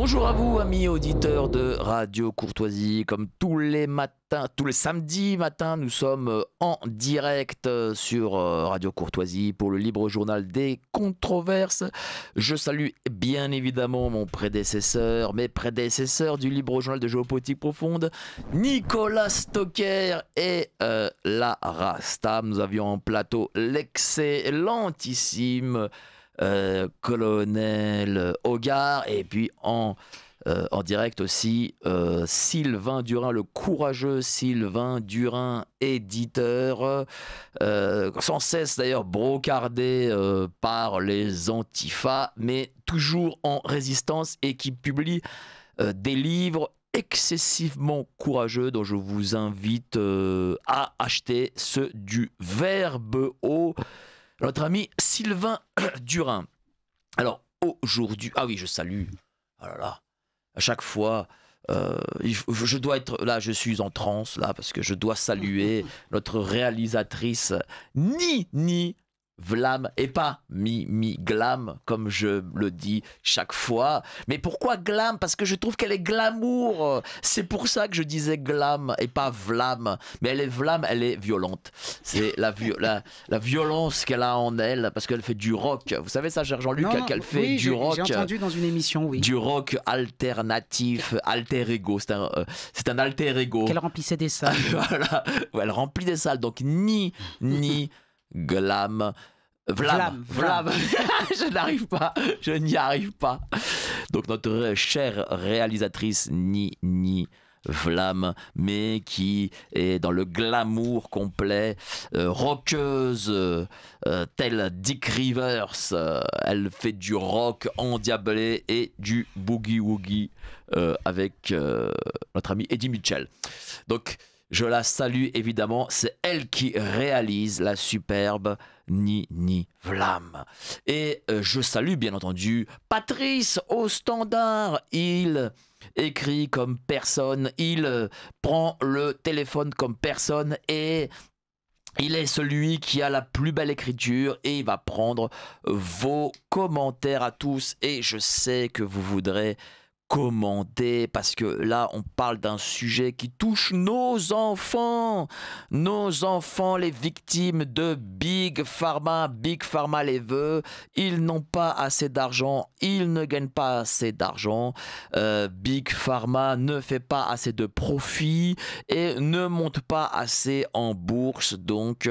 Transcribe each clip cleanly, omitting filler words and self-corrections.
Bonjour à vous, amis auditeurs de Radio Courtoisie. Comme tous les matins, tous les samedis matins, nous sommes en direct sur Radio Courtoisie pour le libre journal des controverses. Je salue bien évidemment mes prédécesseurs du libre journal de géopolitique profonde, Nicolas Stocker et Lara Stam. Nous avions en plateau l'excellentissime Colonel Hogarth, et puis en direct aussi Sylvain Durin, le courageux Sylvain Durin, éditeur, sans cesse d'ailleurs brocardé par les antifas, mais toujours en résistance, et qui publie des livres excessivement courageux dont je vous invite à acheter ceux du Verbe haut, notre ami Sylvain Durin. Alors aujourd'hui, ah oui, je salue, oh là là, à chaque fois, je dois être là, je suis en transe là, parce que je dois saluer notre réalisatrice Ni Vlam, et pas Mi Glam, comme je le dis chaque fois. Mais pourquoi Glam? Parce que je trouve qu'elle est glamour. C'est pour ça que je disais Glam et pas Vlam. Mais elle est Vlam, elle est violente. C'est la violence qu'elle a en elle, parce qu'elle fait du rock. Vous savez ça, cher Jean-Luc, qu'elle fait oui, du rock. J'ai entendu dans une émission, oui. Du rock alternatif, alter ego. C'est un alter ego. Qu'elle remplissait des salles. Voilà. Ouais, elle remplit des salles. Donc ni Glam. Vlam. Je n'y arrive pas. Donc notre chère réalisatrice Ni Vlam, mais qui est dans le glamour complet, rockeuse, telle Dick Rivers. Elle fait du rock endiablé et du boogie-woogie avec notre ami Eddie Mitchell. Donc je la salue évidemment, c'est elle qui réalise la superbe Ni Vlam. Et je salue bien entendu Patrice au standard. Il écrit comme personne, il prend le téléphone comme personne, et il est celui qui a la plus belle écriture, et il va prendre vos commentaires à tous. Et je sais que vous voudrez commenter, parce que là on parle d'un sujet qui touche nos enfants, les victimes de Big Pharma les veut. Ils n'ont pas assez d'argent, ils ne gagnent pas assez d'argent, Big Pharma ne fait pas assez de profit et ne monte pas assez en bourse. Donc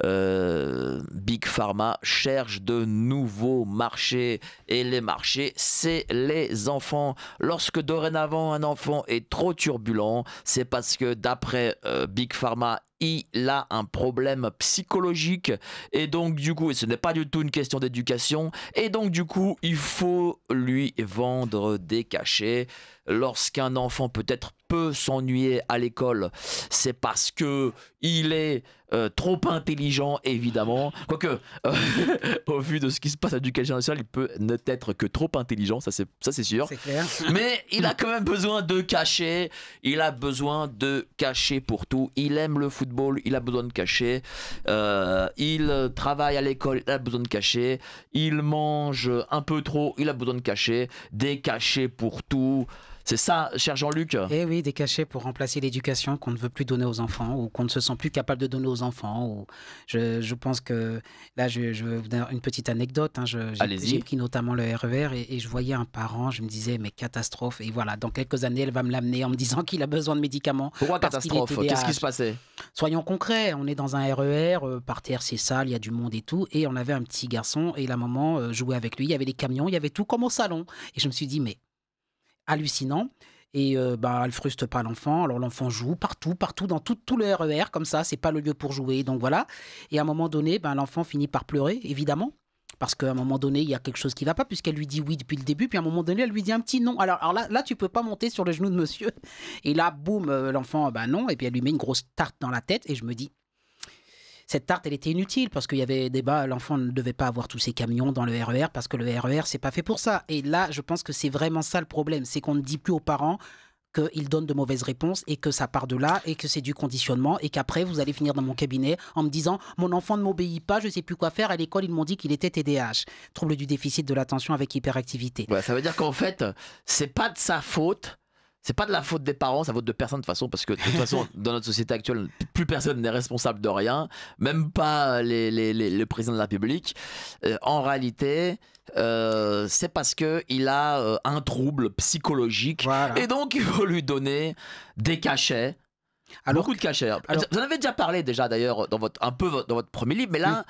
Big Pharma cherche de nouveaux marchés, et les marchés, c'est les enfants. Lorsque dorénavant un enfant est trop turbulent, c'est parce que d'après Big Pharma, il a un problème psychologique, et donc du coup, et ce n'est pas du tout une question d'éducation, et donc du coup, il faut lui vendre des cachets. Lorsqu'un enfant peut-être peut s'ennuyer à l'école, c'est parce que il est trop intelligent, évidemment. Quoique, au vu de ce qui se passe à l'éducation nationale, il peut n'être que trop intelligent, ça c'est sûr. C'est clair. Mais il a quand même besoin de cachets. Il a besoin de cachets pour tout. Il aime le football, il a besoin de cachets. Il travaille à l'école, il a besoin de cachets. Il mange un peu trop, il a besoin de cachets. Des cachets pour tout. C'est ça, cher Jean-Luc? Eh oui, des cachets pour remplacer l'éducation qu'on ne veut plus donner aux enfants, ou qu'on ne se sent plus capable de donner aux enfants. Ou je pense que là, je vais vous donner une petite anecdote. Hein. J'ai pris notamment le RER, et je voyais un parent, je me disais, mais catastrophe. Et voilà, dans quelques années, elle va me l'amener en me disant qu'il a besoin de médicaments. Pourquoi catastrophe? Qu'est-ce qui se passait? Soyons concrets, on est dans un RER, par terre c'est sale, il y a du monde et tout, et on avait un petit garçon, et la maman jouait avec lui, il y avait des camions, il y avait tout comme au salon. Et je me suis dit, mais hallucinant. Et elle frustre pas l'enfant. Alors l'enfant joue partout, dans tout le RER, comme ça, c'est pas le lieu pour jouer. Donc voilà. Et à un moment donné, l'enfant finit par pleurer, évidemment. Parce qu'à un moment donné, il y a quelque chose qui va pas, puisqu'elle lui dit oui depuis le début, puis à un moment donné, elle lui dit un petit non. Alors là, tu peux pas monter sur le genou de monsieur. Et là, boum, l'enfant, non. Et puis elle lui met une grosse tarte dans la tête, et je me dis, cette tarte, elle était inutile, parce qu'il y avait débat, l'enfant ne devait pas avoir tous ces camions dans le RER, parce que le RER, c'est pas fait pour ça. Et là, je pense que c'est vraiment ça le problème, c'est qu'on ne dit plus aux parents qu'ils donnent de mauvaises réponses et que ça part de là et que c'est du conditionnement et qu'après vous allez finir dans mon cabinet en me disant mon enfant ne m'obéit pas, je ne sais plus quoi faire, à l'école ils m'ont dit qu'il était TDAH, trouble du déficit de l'attention avec hyperactivité. Ouais, ça veut dire qu'en fait, c'est pas de sa faute. C'est pas de la faute des parents, c'est la faute de personne de toute façon, parce que de toute façon, dans notre société actuelle, plus personne n'est responsable de rien, même pas le président de la République. En réalité, c'est parce qu'il a un trouble psychologique, Voilà. et donc il faut lui donner des cachets. Beaucoup de cachets. Vous en avez déjà parlé déjà d'ailleurs un peu dans votre premier livre, mais là,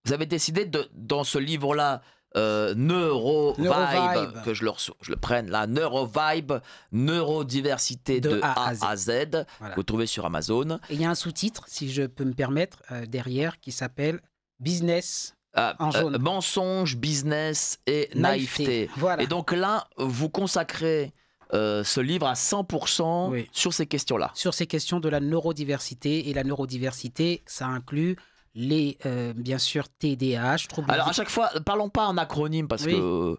vous avez décidé dans ce livre-là, Neurovibe, que je le prenne là, Neurovibe, neurodiversité de A à Z, voilà. Que vous trouvez sur Amazon. Et il y a un sous-titre, si je peux me permettre, derrière, qui s'appelle Business en jaune. Mensonge, business et naïveté. Voilà. Et donc là, vous consacrez ce livre à 100% sur ces questions-là. Sur ces questions de la neurodiversité. Et la neurodiversité, ça inclut bien sûr TDAH. Alors à chaque fois, parlons pas en acronyme parce que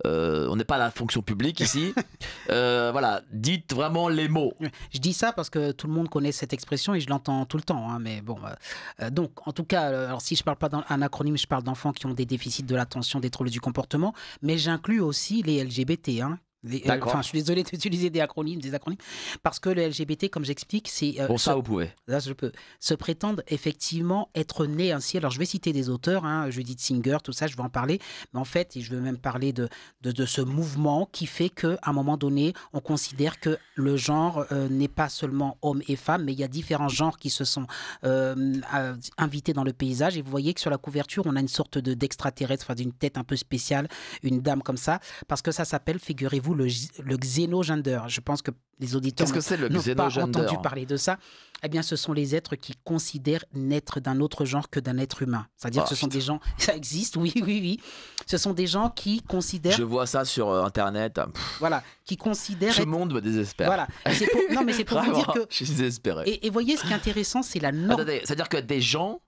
on n'est pas à la fonction publique ici. Voilà, dites vraiment les mots. Je dis ça parce que tout le monde connaît cette expression et je l'entends tout le temps. Hein, mais bon, donc en tout cas, alors si je parle pas d'un acronyme, je parle d'enfants qui ont des déficits de l'attention, des troubles du comportement, mais j'inclus aussi les LGBT. Hein. Enfin, je suis désolé d'utiliser des acronymes, parce que le LGBT, comme j'explique, c'est... bon, ça, vous pouvez. Là, je peux. Se prétendre effectivement être né ainsi. Alors, je vais citer des auteurs, hein, Judith Singer, tout ça, je vais en parler. Mais en fait, je veux même parler de ce mouvement qui fait qu'à un moment donné, on considère que le genre n'est pas seulement homme et femme, mais il y a différents genres qui se sont invités dans le paysage. Et vous voyez que sur la couverture, on a une sorte d'extraterrestre, enfin, d'une tête un peu spéciale, une dame comme ça, parce que ça s'appelle, figurez-vous, le xénogender. Je pense que les auditeurs n'ont pas entendu parler de ça. Eh bien, ce sont les êtres qui considèrent n'être d'un autre genre que d'un être humain. C'est-à-dire que ce sont des gens... Ça existe, oui. Ce sont des gens qui considèrent... Je vois ça sur Internet. Voilà, qui considèrent... Ce monde me désespère. Voilà. Non, mais c'est pour vous dire que... Je suis désespéré. Et voyez, ce qui est intéressant, c'est la norme... Attendez, c'est-à-dire que des gens...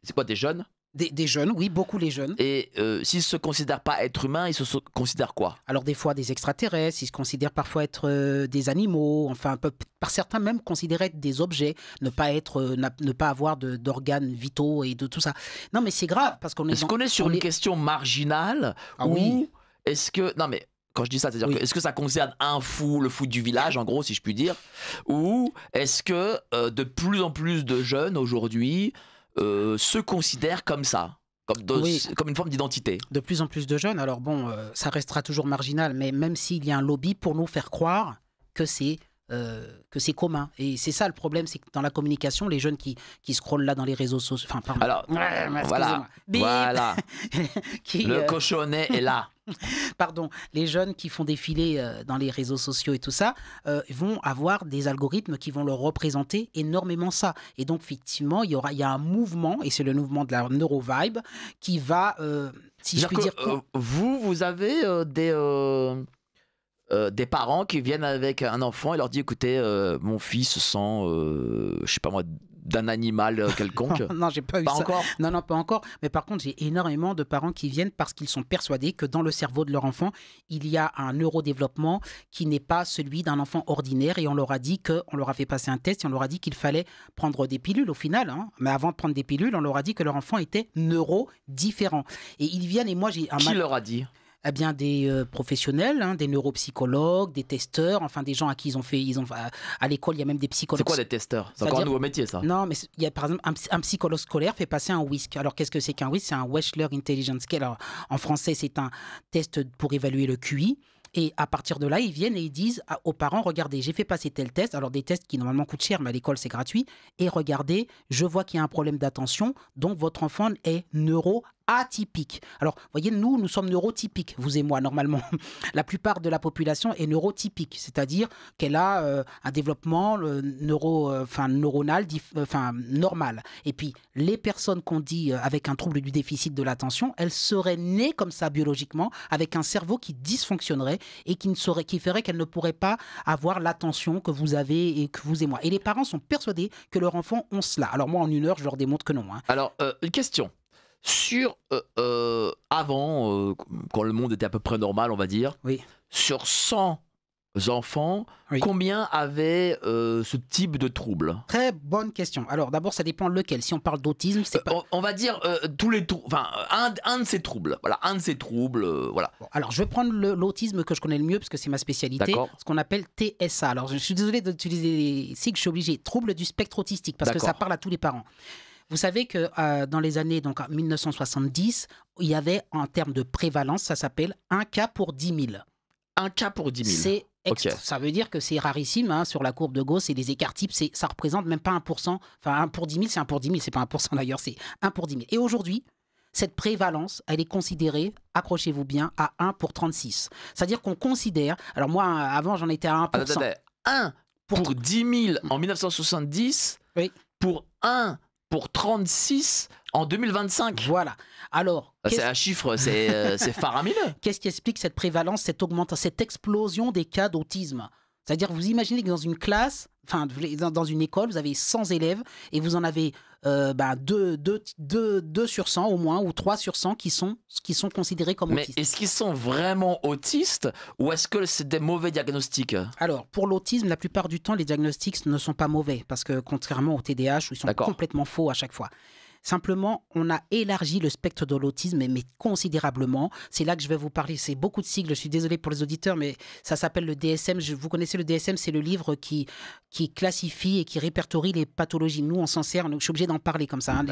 C'est quoi, des jeunes ? Des jeunes, oui, beaucoup les jeunes. Et s'ils ne se considèrent pas être humains, ils se considèrent quoi ? Alors des fois des extraterrestres, ils se considèrent parfois être des animaux, enfin par certains même considérer être des objets, ne pas avoir d'organes vitaux et de tout ça. Non mais c'est grave parce qu'on est... Est-ce qu'on est sur une question marginale ou est-ce que... Non mais... Quand je dis ça, c'est-à-dire que est-ce que ça concerne un fou, le fou du village, en gros, si je puis dire, ou est-ce que de plus en plus de jeunes aujourd'hui se considèrent comme ça, comme une forme d'identité. De plus en plus de jeunes, alors bon, ça restera toujours marginal, mais même s'il y a un lobby pour nous faire croire que c'est commun. Et c'est ça le problème, c'est que dans la communication, les jeunes qui scrollent là dans les réseaux sociaux... Enfin, pardon. Alors, voilà. Le cochonnet est là. Pardon, les jeunes qui font défiler dans les réseaux sociaux et tout ça vont avoir des algorithmes qui vont leur représenter énormément ça. Et donc, effectivement, il y a un mouvement, et c'est le mouvement de la Neurovibe, qui va, si je puis dire... Vous avez des parents qui viennent avec un enfant et leur disent écoutez, mon fils se sent, je sais pas moi, d'un animal quelconque. Non, j'ai pas eu ça. Pas encore. Non, pas encore. Mais par contre, j'ai énormément de parents qui viennent parce qu'ils sont persuadés que dans le cerveau de leur enfant, il y a un neurodéveloppement qui n'est pas celui d'un enfant ordinaire. Et on leur a dit on leur a fait passer un test et on leur a dit qu'il fallait prendre des pilules au final. Hein. Mais avant de prendre des pilules, on leur a dit que leur enfant était neurodifférent. Et ils viennent et moi j'ai un... Qui leur a dit ? Eh bien, des professionnels, hein, des neuropsychologues, des testeurs, enfin des gens à qui à l'école, il y a même des psychologues. C'est quoi des testeurs ? C'est encore un nouveau métier, ça ? Non, mais il y a par exemple un psychologue scolaire fait passer un WISC. Alors, qu'est-ce que c'est qu'un WISC ? C'est un Wechsler Intelligence Scale. Alors, en français, c'est un test pour évaluer le QI. Et à partir de là, ils viennent et ils disent aux parents, regardez, j'ai fait passer tel test, alors des tests qui normalement coûtent cher, mais à l'école c'est gratuit, et regardez, je vois qu'il y a un problème d'attention, donc votre enfant est neuroatypique. Alors, vous voyez, nous sommes neurotypiques, vous et moi, normalement. La plupart de la population est neurotypique, c'est-à-dire qu'elle a un développement neuronal normal. Et puis, les personnes qu'on dit avec un trouble du déficit de l'attention, elles seraient nées comme ça biologiquement, avec un cerveau qui dysfonctionnerait et qui ferait qu'elles ne pourraient pas avoir l'attention que vous avez et que vous et moi. Et les parents sont persuadés que leurs enfants ont cela. Alors moi, en 1 heure, je leur démontre que non. Hein. Alors, une question. Sur avant, quand le monde était à peu près normal, on va dire, oui. sur 100 enfants, Oui. combien avaient ce type de trouble? Très bonne question. Alors d'abord, ça dépend lequel. Si on parle d'autisme, c'est pas... On va dire tous les enfin un de ces troubles. Voilà, un de ces troubles. Voilà. Bon, alors, je vais prendre l'autisme que je connais le mieux parce que c'est ma spécialité, D'accord. ce qu'on appelle TSA. Alors, je suis désolé d'utiliser les sigles, je suis obligé. Trouble du spectre autistique, parce que ça D'accord. parle à tous les parents. Vous savez que dans les années donc, en 1970, il y avait en termes de prévalence, ça s'appelle un cas pour 10 000. Un cas pour 10 000. C'est Ok. Ça veut dire que c'est rarissime hein, sur la courbe de Gauss et les écarts types, ça représente même pas 1%. Enfin, 1 pour 10 000, c'est 1 pour 10 000, c'est pas 1% d'ailleurs, c'est 1 pour 10 000. Et aujourd'hui, cette prévalence, elle est considérée, accrochez-vous bien, à 1 pour 36. C'est-à-dire qu'on considère, alors moi avant j'en étais à 1%. Attendez, 1 pour 10 000 en 1970, Oui. pour 1 pour 36 en 2025. Voilà. Alors, C'est un chiffre, c'est faramineux. qu'est-ce qui explique cette prévalence, cette explosion des cas d'autisme? C'est-à-dire, vous imaginez que dans une classe, enfin, dans une école, vous avez 100 élèves et vous en avez 2 sur 100 au moins, ou 3 sur 100 qui sont considérés comme Mais autistes. est-ce qu'ils sont vraiment autistes ou est-ce que c'est des mauvais diagnostics? Alors, pour l'autisme, la plupart du temps, les diagnostics ne sont pas mauvais parce que contrairement au TDAH, où ils sont D'accord. complètement faux à chaque fois. Simplement, on a élargi le spectre de l'autisme, mais considérablement. C'est là que je vais vous parler. C'est beaucoup de sigles. Je suis désolé pour les auditeurs, mais ça s'appelle le DSM. Vous connaissez le DSM, c'est le livre qui classifie et qui répertorie les pathologies. Nous, on s'en sert. Je suis obligé d'en parler comme ça. Hein.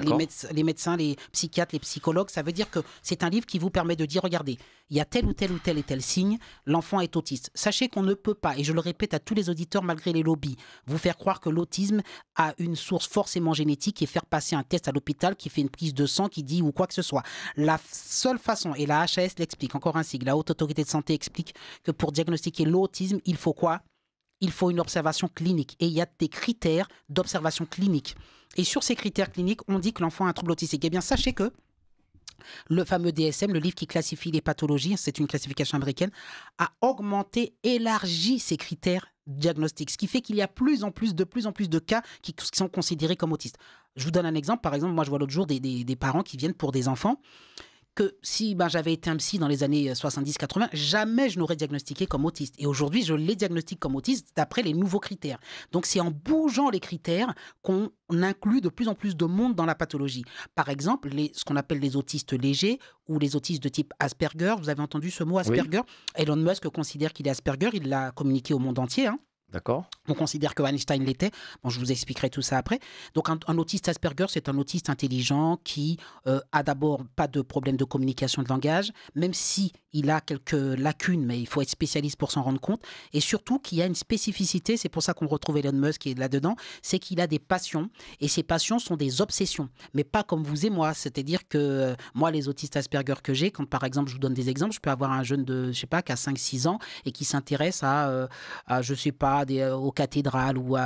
Les médecins, les psychiatres, les psychologues, ça veut dire que c'est un livre qui vous permet de dire, regardez, il y a tel ou tel ou tel et tel signe, l'enfant est autiste. Sachez qu'on ne peut pas, et je le répète à tous les auditeurs malgré les lobbies, vous faire croire que l'autisme a une source forcément génétique et faire passer un test à l'hôpital qui fait une prise de sang, qui dit ou quoi que ce soit. La seule façon, et la HAS l'explique, encore un sigle, la Haute Autorité de Santé explique que pour diagnostiquer l'autisme, il faut quoi? Il faut une observation clinique. Et il y a des critères d'observation clinique. Et sur ces critères cliniques, on dit que l'enfant a un trouble autistique. Eh bien, sachez que le fameux DSM, le livre qui classifie les pathologies, c'est une classification américaine, a augmenté, élargi ces critères diagnostiques, ce qui fait qu'il y a de plus en plus de cas qui sont considérés comme autistes. Je vous donne un exemple. Par exemple, moi, je vois l'autre jour des parents qui viennent pour des enfants que si j'avais été un psy dans les années 70-80, jamais je n'aurais diagnostiqué comme autiste. Et aujourd'hui, je les diagnostique comme autiste d'après les nouveaux critères. Donc, c'est en bougeant les critères qu'on inclut de plus en plus de monde dans la pathologie. Par exemple, ce qu'on appelle les autistes légers ou les autistes de type Asperger. Vous avez entendu ce mot Asperger? Oui. Elon Musk considère qu'il est Asperger. Il l'a communiqué au monde entier, hein. D'accord. On considère que Einstein l'était. Bon, je vous expliquerai tout ça après. Donc, un autiste Asperger, c'est un autiste intelligent qui a d'abord pas de problème de communication de langage, même si il a quelques lacunes, mais il faut être spécialiste pour s'en rendre compte. Et surtout qu'il y a une spécificité, c'est pour ça qu'on retrouve Elon Musk qui est là-dedans, c'est qu'il a des passions. Et ces passions sont des obsessions, mais pas comme vous et moi. C'est-à-dire que moi, les autistes Asperger que j'ai, quand par exemple, je vous donne des exemples, je peux avoir un jeune de, je sais pas, qui a 5-6 ans et qui s'intéresse à je sais pas, aux cathédrales ou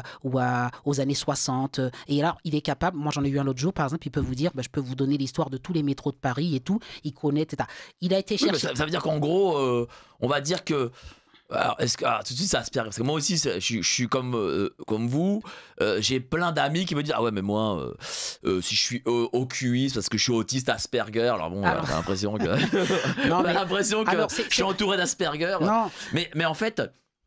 aux années 60. Et alors, il est capable, moi j'en ai eu un l'autre jour, par exemple, il peut vous dire, je peux vous donner l'histoire de tous les métros de Paris et tout, il connaît, etc. Il a été chercher... Ça veut dire qu'en gros, on va dire que... Alors, tout de suite, ça aspire. Parce que moi aussi, je suis comme vous. J'ai plein d'amis qui me disent, ah ouais, mais moi, si je suis au QI, c'est parce que je suis autiste Asperger. Alors bon, on a l'impression que, non, mais... je suis entouré d'Asperger. Non. Mais en fait...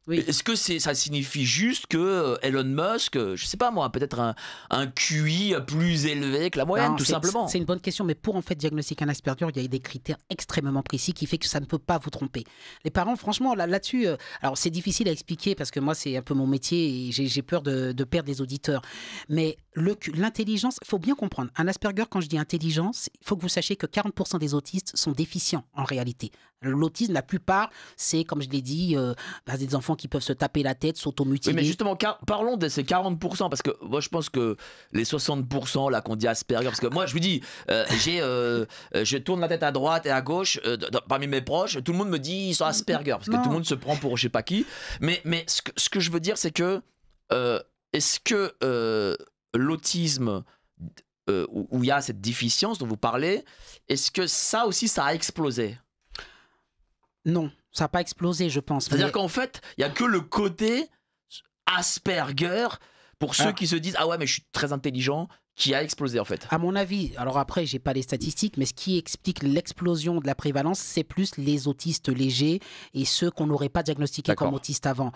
Oui. Est-ce que ça signifie juste que Elon Musk, je sais pas moi, peut-être un QI plus élevé que la moyenne, tout simplement? C'est une bonne question, mais pour en fait diagnostiquer un Asperger, il y a des critères extrêmement précis qui fait que ça ne peut pas vous tromper. Les parents, franchement, là-dessus, alors c'est difficile à expliquer parce que moi c'est un peu mon métier et j'ai peur de perdre les auditeurs. Mais l'intelligence, il faut bien comprendre. Un Asperger, quand je dis intelligence, il faut que vous sachiez que 40% des autistes sont déficients en réalité. L'autisme, la plupart, c'est comme je l'ai dit, des enfants qui peuvent se taper la tête, s'automutiler. Oui, mais justement, parlons de ces 40%, parce que moi je pense que les 60% là qu'on dit Asperger, parce que moi je vous dis, je tourne la tête à droite et à gauche, parmi mes proches, tout le monde me dit ils sont Asperger, parce que tout le monde se prend pour je sais pas qui. Mais ce que je veux dire, c'est que est-ce que l'autisme, où il y a cette déficience dont vous parlez, est-ce que ça aussi ça a explosé? Non, ça n'a pas explosé, je pense. C'est-à-dire qu'en fait, il n'y a que le côté Asperger pour ceux qui se disent « Ah ouais, mais je suis très intelligent, qui a explosé en fait. À mon avis, alors après, j'ai pas les statistiques, mais ce qui explique l'explosion de la prévalence, c'est plus les autistes légers et ceux qu'on n'aurait pas diagnostiqués comme autistes avant.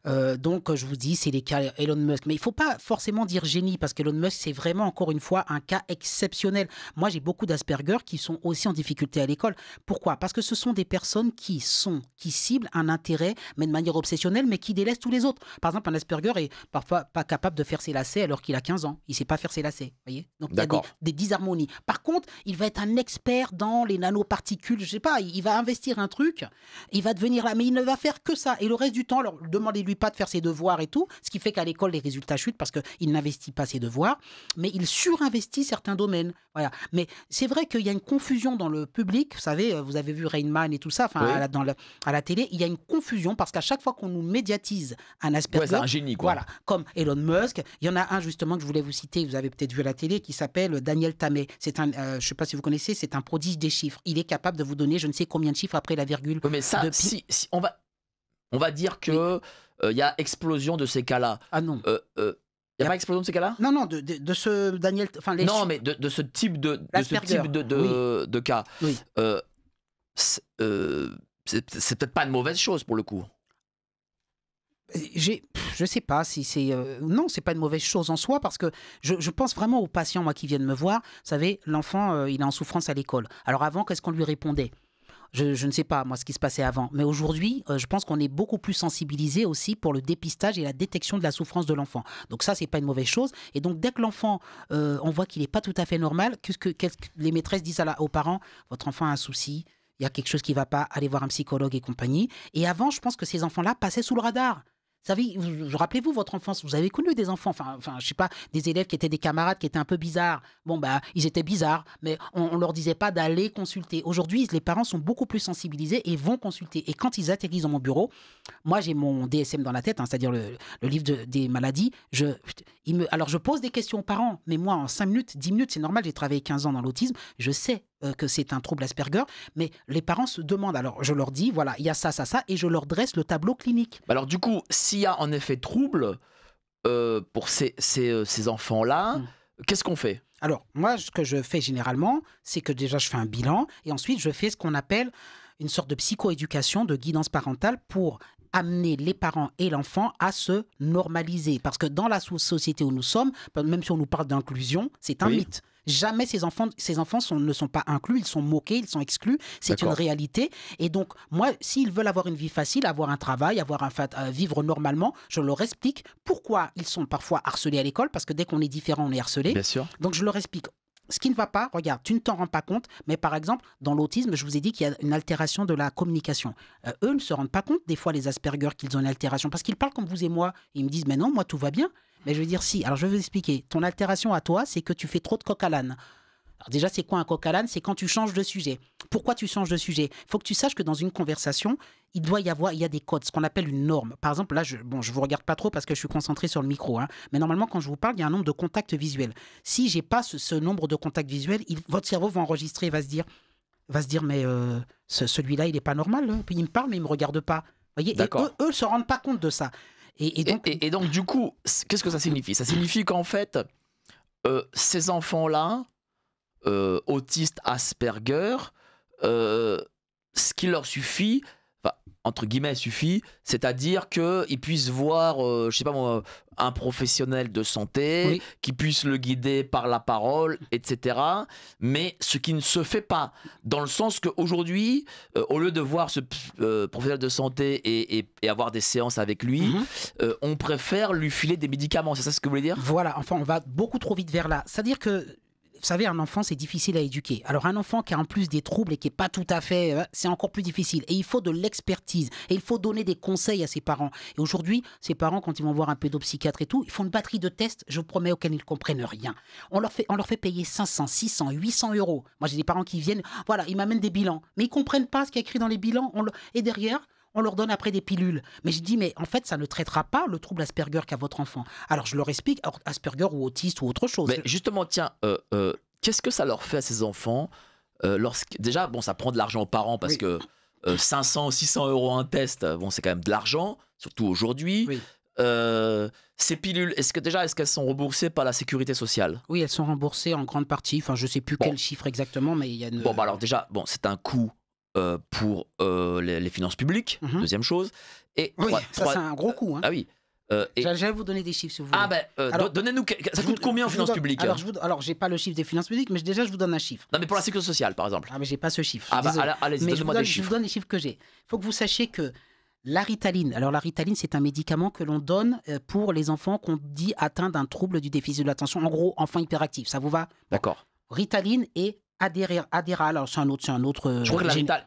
Donc, je vous dis, c'est les cas Elon Musk. Mais il faut pas forcément dire génie, parce qu'Elon Musk, c'est vraiment, encore une fois, un cas exceptionnel. Moi, j'ai beaucoup d'Asperger qui sont aussi en difficulté à l'école. Pourquoi? Parce que ce sont des personnes qui ciblent un intérêt, mais de manière obsessionnelle, mais qui délaissent tous les autres. Par exemple, un Asperger est parfois pas capable de faire ses lacets alors qu'il a 15 ans. Il sait pas faire ses lacets, voyez? Donc, il y a des disharmonies. Par contre, il va être un expert dans les nanoparticules. Je sais pas, il va investir un truc, il va devenir là, mais il ne va faire que ça. Et le reste du temps, alors, demandez-lui pas de faire ses devoirs et tout, ce qui fait qu'à l'école, les résultats chutent parce qu'il n'investit pas ses devoirs, mais il surinvestit certains domaines. Voilà. Mais c'est vrai qu'il y a une confusion dans le public. Vous savez, vous avez vu Rain Man et tout ça, Oui. à la télé, il y a une confusion parce qu'à chaque fois qu'on nous médiatise un Asperger, c'est un génie, quoi. Voilà, comme Elon Musk, il y en a un justement que je voulais vous citer, vous avez peut-être vu à la télé, qui s'appelle Daniel Tammet. C'est un, je ne sais pas si vous connaissez, c'est un prodige des chiffres. Il est capable de vous donner je ne sais combien de chiffres après la virgule. Oui, mais ça, si on va dire que y a explosion de ces cas-là. Ah non. Il n'y a pas explosion de ces cas-là? Non, de ce Daniel. Non, mais de ce type de cas. Oui. C'est peut-être pas une mauvaise chose pour le coup. Je sais pas si c'est... non, c'est pas une mauvaise chose en soi parce que je pense vraiment aux patients, moi, qui viennent me voir. Vous savez, l'enfant, il est en souffrance à l'école. Alors avant, qu'est-ce qu'on lui répondait? Je ne sais pas, moi, ce qui se passait avant. Mais aujourd'hui, je pense qu'on est beaucoup plus sensibilisé aussi pour le dépistage et la détection de la souffrance de l'enfant. Donc ça, c'est pas une mauvaise chose. Et donc, dès que l'enfant, on voit qu'il n'est pas tout à fait normal, qu'est-ce que les maîtresses disent aux parents? Votre enfant a un souci, il y a quelque chose qui ne va pas, allez voir un psychologue et compagnie. Et avant, je pense que ces enfants-là passaient sous le radar. Vous savez, rappelez-vous votre enfance, vous avez connu des enfants, enfin, je sais pas, des élèves qui étaient des camarades qui étaient un peu bizarres. Bon, bah, ils étaient bizarres, mais on leur disait pas d'aller consulter. Aujourd'hui, les parents sont beaucoup plus sensibilisés et vont consulter. Et quand ils atterrissent dans mon bureau, moi, j'ai mon DSM dans la tête, hein, c'est-à-dire le livre des maladies. Alors, je pose des questions aux parents, mais moi, en 5 minutes, 10 minutes, c'est normal, j'ai travaillé 15 ans dans l'autisme, je sais que c'est un trouble Asperger, mais les parents se demandent. Alors, je leur dis, voilà, il y a ça, ça, ça, et je leur dresse le tableau clinique. Alors, du coup, s'il y a en effet trouble pour ces enfants-là, qu'est-ce qu'on fait? Alors, moi, ce que je fais généralement, c'est que déjà, je fais un bilan, et ensuite, je fais ce qu'on appelle une sorte de psychoéducation, de guidance parentale pour amener les parents et l'enfant à se normaliser. Parce que dans la société où nous sommes, même si on nous parle d'inclusion, c'est un mythe. Jamais ces enfants ne sont pas inclus, ils sont moqués, ils sont exclus. C'est une réalité. Et donc, moi, s'ils veulent avoir une vie facile, avoir un travail, vivre normalement, je leur explique pourquoi ils sont parfois harcelés à l'école, parce que dès qu'on est différent, on est harcelé. Bien sûr. Donc, je leur explique. Ce qui ne va pas, regarde, tu ne t'en rends pas compte, mais par exemple, dans l'autisme, je vous ai dit qu'il y a une altération de la communication. Eux ne se rendent pas compte, des fois, les Asperger, qu'ils ont une altération, parce qu'ils parlent comme vous et moi. Ils me disent, mais non, moi, tout va bien. Mais je veux dire, si. Alors, je vais vous expliquer. Ton altération à toi, c'est que tu fais trop de coq à l'âne. Alors déjà, c'est quoi un coq à l'âne? C'est quand tu changes de sujet. Pourquoi tu changes de sujet? Il faut que tu saches que dans une conversation, il y a des codes, ce qu'on appelle une norme. Par exemple, là, je vous regarde pas trop parce que je suis concentré sur le micro, hein, mais normalement, quand je vous parle, il y a un nombre de contacts visuels. Si j'ai pas ce nombre de contacts visuels, votre cerveau va enregistrer, va se dire, mais celui-là, il est pas normal. Hein. Puis il me parle, mais il me regarde pas. Voyez, et eux se rendent pas compte de ça. Et donc, du coup, qu'est-ce que ça signifie? Ça signifie qu'en fait, ces enfants-là, autistes Asperger, ce qui leur suffit, entre guillemets suffit, c'est-à-dire qu'ils puissent voir, je sais pas moi, un professionnel de santé, qui puisse le guider par la parole, etc. Mais ce qui ne se fait pas, dans le sens qu'aujourd'hui, au lieu de voir ce professionnel de santé et avoir des séances avec lui, on préfère lui filer des médicaments. C'est ça ce que vous voulez dire? Voilà, enfin, on va beaucoup trop vite vers là. C'est-à-dire que vous savez, un enfant, c'est difficile à éduquer. Alors, un enfant qui a en plus des troubles et qui n'est pas tout à fait... c'est encore plus difficile. Et il faut de l'expertise. Et il faut donner des conseils à ses parents. Et aujourd'hui, ces parents, quand ils vont voir un pédopsychiatre et tout, ils font une batterie de tests, je vous promets, auxquels ils ne comprennent rien. On leur fait payer 500, 600, 800 euros. Moi, j'ai des parents qui viennent, voilà, ils m'amènent des bilans. Mais ils ne comprennent pas ce qu'il y a écrit dans les bilans. Et derrière... on leur donne après des pilules. Mais je dis, mais en fait, ça ne traitera pas le trouble Asperger qu'a votre enfant. Alors, je leur explique, Asperger ou autiste ou autre chose. Mais justement, tiens, qu'est-ce que ça leur fait à ces enfants déjà, bon, ça prend de l'argent aux parents parce que 500 ou 600 euros un test, bon, c'est quand même de l'argent, surtout aujourd'hui. Ces pilules, est-ce qu'elles sont remboursées par la sécurité sociale? Oui, elles sont remboursées en grande partie. Enfin, je sais plus Bon. quel chiffre exactement, mais il y a une. Bon, bah alors déjà, bon, c'est un coût pour les finances publiques, Mhm. deuxième chose. Et Oui, ça c'est un gros coup. Hein. ah oui. Et, J'allais vous donner des chiffres si vous voulez. ah ben, Alors, donnez-nous, ça Je coûte vous- combien en je vous finances donne- publiques? Alors, j'ai pas le chiffre des finances publiques, mais déjà je vous donne un chiffre. Non, mais pour la sécurité sociale, par exemple. Ah, mais j'ai pas ce chiffre. Ah bah, Désolé. allez-y, Mais je vous donnez-moi donne, des je vous chiffres. donne les chiffres que j'ai. Il faut que vous sachiez que la Ritaline, alors la Ritaline, c'est un médicament que l'on donne pour les enfants qu'on dit atteints d'un trouble du déficit de l'attention. En gros, enfants hyperactifs. Ça vous va? D'accord. Ritaline et Adderall. Alors, c'est un autre. Je crois que la Ritaline.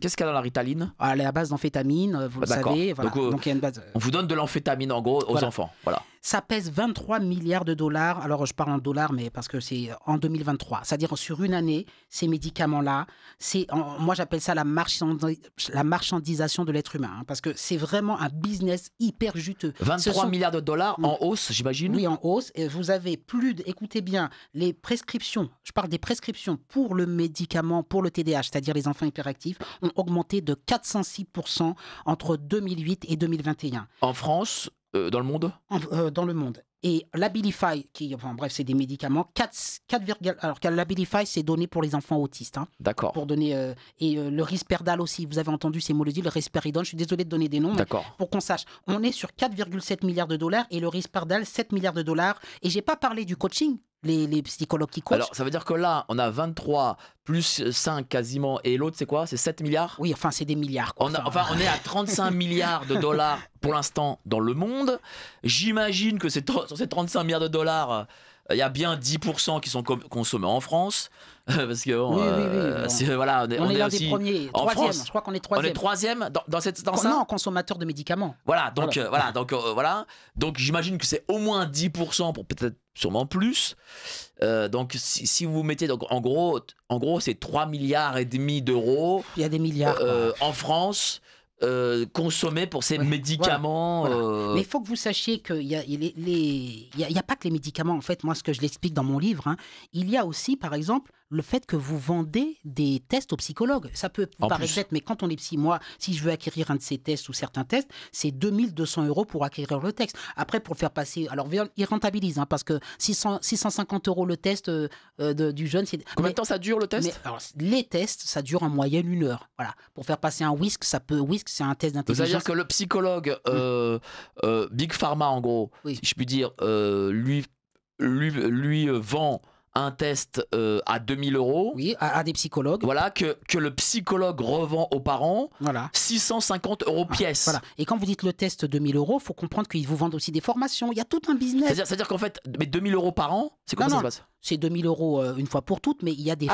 Qu'est-ce qu'il y a dans la Ritaline? Elle est à base d'amphétamine, vous le D'accord. savez. Voilà. Donc, Donc, il y a une base. On vous donne de l'amphétamine, en gros, aux Voilà. enfants. Voilà. Ça pèse 23 milliards de dollars. Alors, je parle en dollars, mais parce que c'est en 2023. C'est-à-dire, sur une année, ces médicaments-là, moi, j'appelle ça la marchandisation de l'être humain. Hein, parce que c'est vraiment un business hyper juteux. 23 milliards de dollars en hausse, j'imagine. Oui, en hausse. Et vous avez écoutez bien, les prescriptions, je parle des prescriptions pour le médicament, pour le TDAH, c'est-à-dire les enfants hyperactifs, ont augmenté de 406% entre 2008 et 2021. En France, dans le monde. Dans le monde. Et l'Abilify, bref, c'est des médicaments, alors que l'Abilify, c'est donné pour les enfants autistes. Hein, D'accord. pour donner, le Risperdal aussi, vous avez entendu ces mots-le dire, le Risperidone, je suis désolé de donner des noms, mais D'accord. pour qu'on sache, on est sur 4,7 milliards de dollars et le Risperdal, 7 milliards de dollars. Et j'ai pas parlé du coaching, les psychologues qui coachent. Alors, ça veut dire que là, on a 23 plus 5 quasiment, et l'autre, c'est quoi? C'est 7 milliards? Oui, enfin, c'est des milliards. Quoi. On est à 35 milliards de dollars pour l'instant dans le monde. J'imagine que sur ces 35 milliards de dollars, il y a bien 10% qui sont consommés en France. Parce que bon, oui. voilà, on est l'un aussi des premiers, en troisième, France. je crois qu'on est On troisième. est troisième dans ça. Non, consommateur de médicaments. Voilà, donc donc j'imagine que c'est au moins 10%, pour peut-être sûrement plus. Donc si vous mettez, donc en gros c'est 3 milliards et demi d'euros. Il y a des milliards. En France. Consommés pour ces médicaments. Voilà. Mais il faut que vous sachiez qu'il y a pas que les médicaments. En fait, moi, ce que je l'explique dans mon livre, hein, il y a aussi, par exemple, le fait que vous vendez des tests aux psychologues. Ça peut vous paraître bête, mais quand on est psy, moi, si je veux acquérir un de ces tests ou certains tests, c'est 2200 € pour acquérir le texte. Après, pour le faire passer, alors ils rentabilisent, hein, parce que 650 € le test du jeune. Combien de temps ça dure le test? Alors, les tests, ça dure en moyenne 1 heure. Voilà. Pour faire passer un WISC, c'est un test d'intelligence. C'est-à-dire que le psychologue Big Pharma, en gros, si je puis dire, lui vend un test à 2000 €. Oui, à des psychologues. Voilà, que le psychologue revend aux parents 650 € pièce. Voilà. Et quand vous dites le test 2000 €, il faut comprendre qu'ils vous vendent aussi des formations. Il y a tout un business. C'est-à-dire qu'en fait, mais 2000 € par an, c'est comment ça se passe? C'est 2000 € une fois pour toutes, mais il y a des...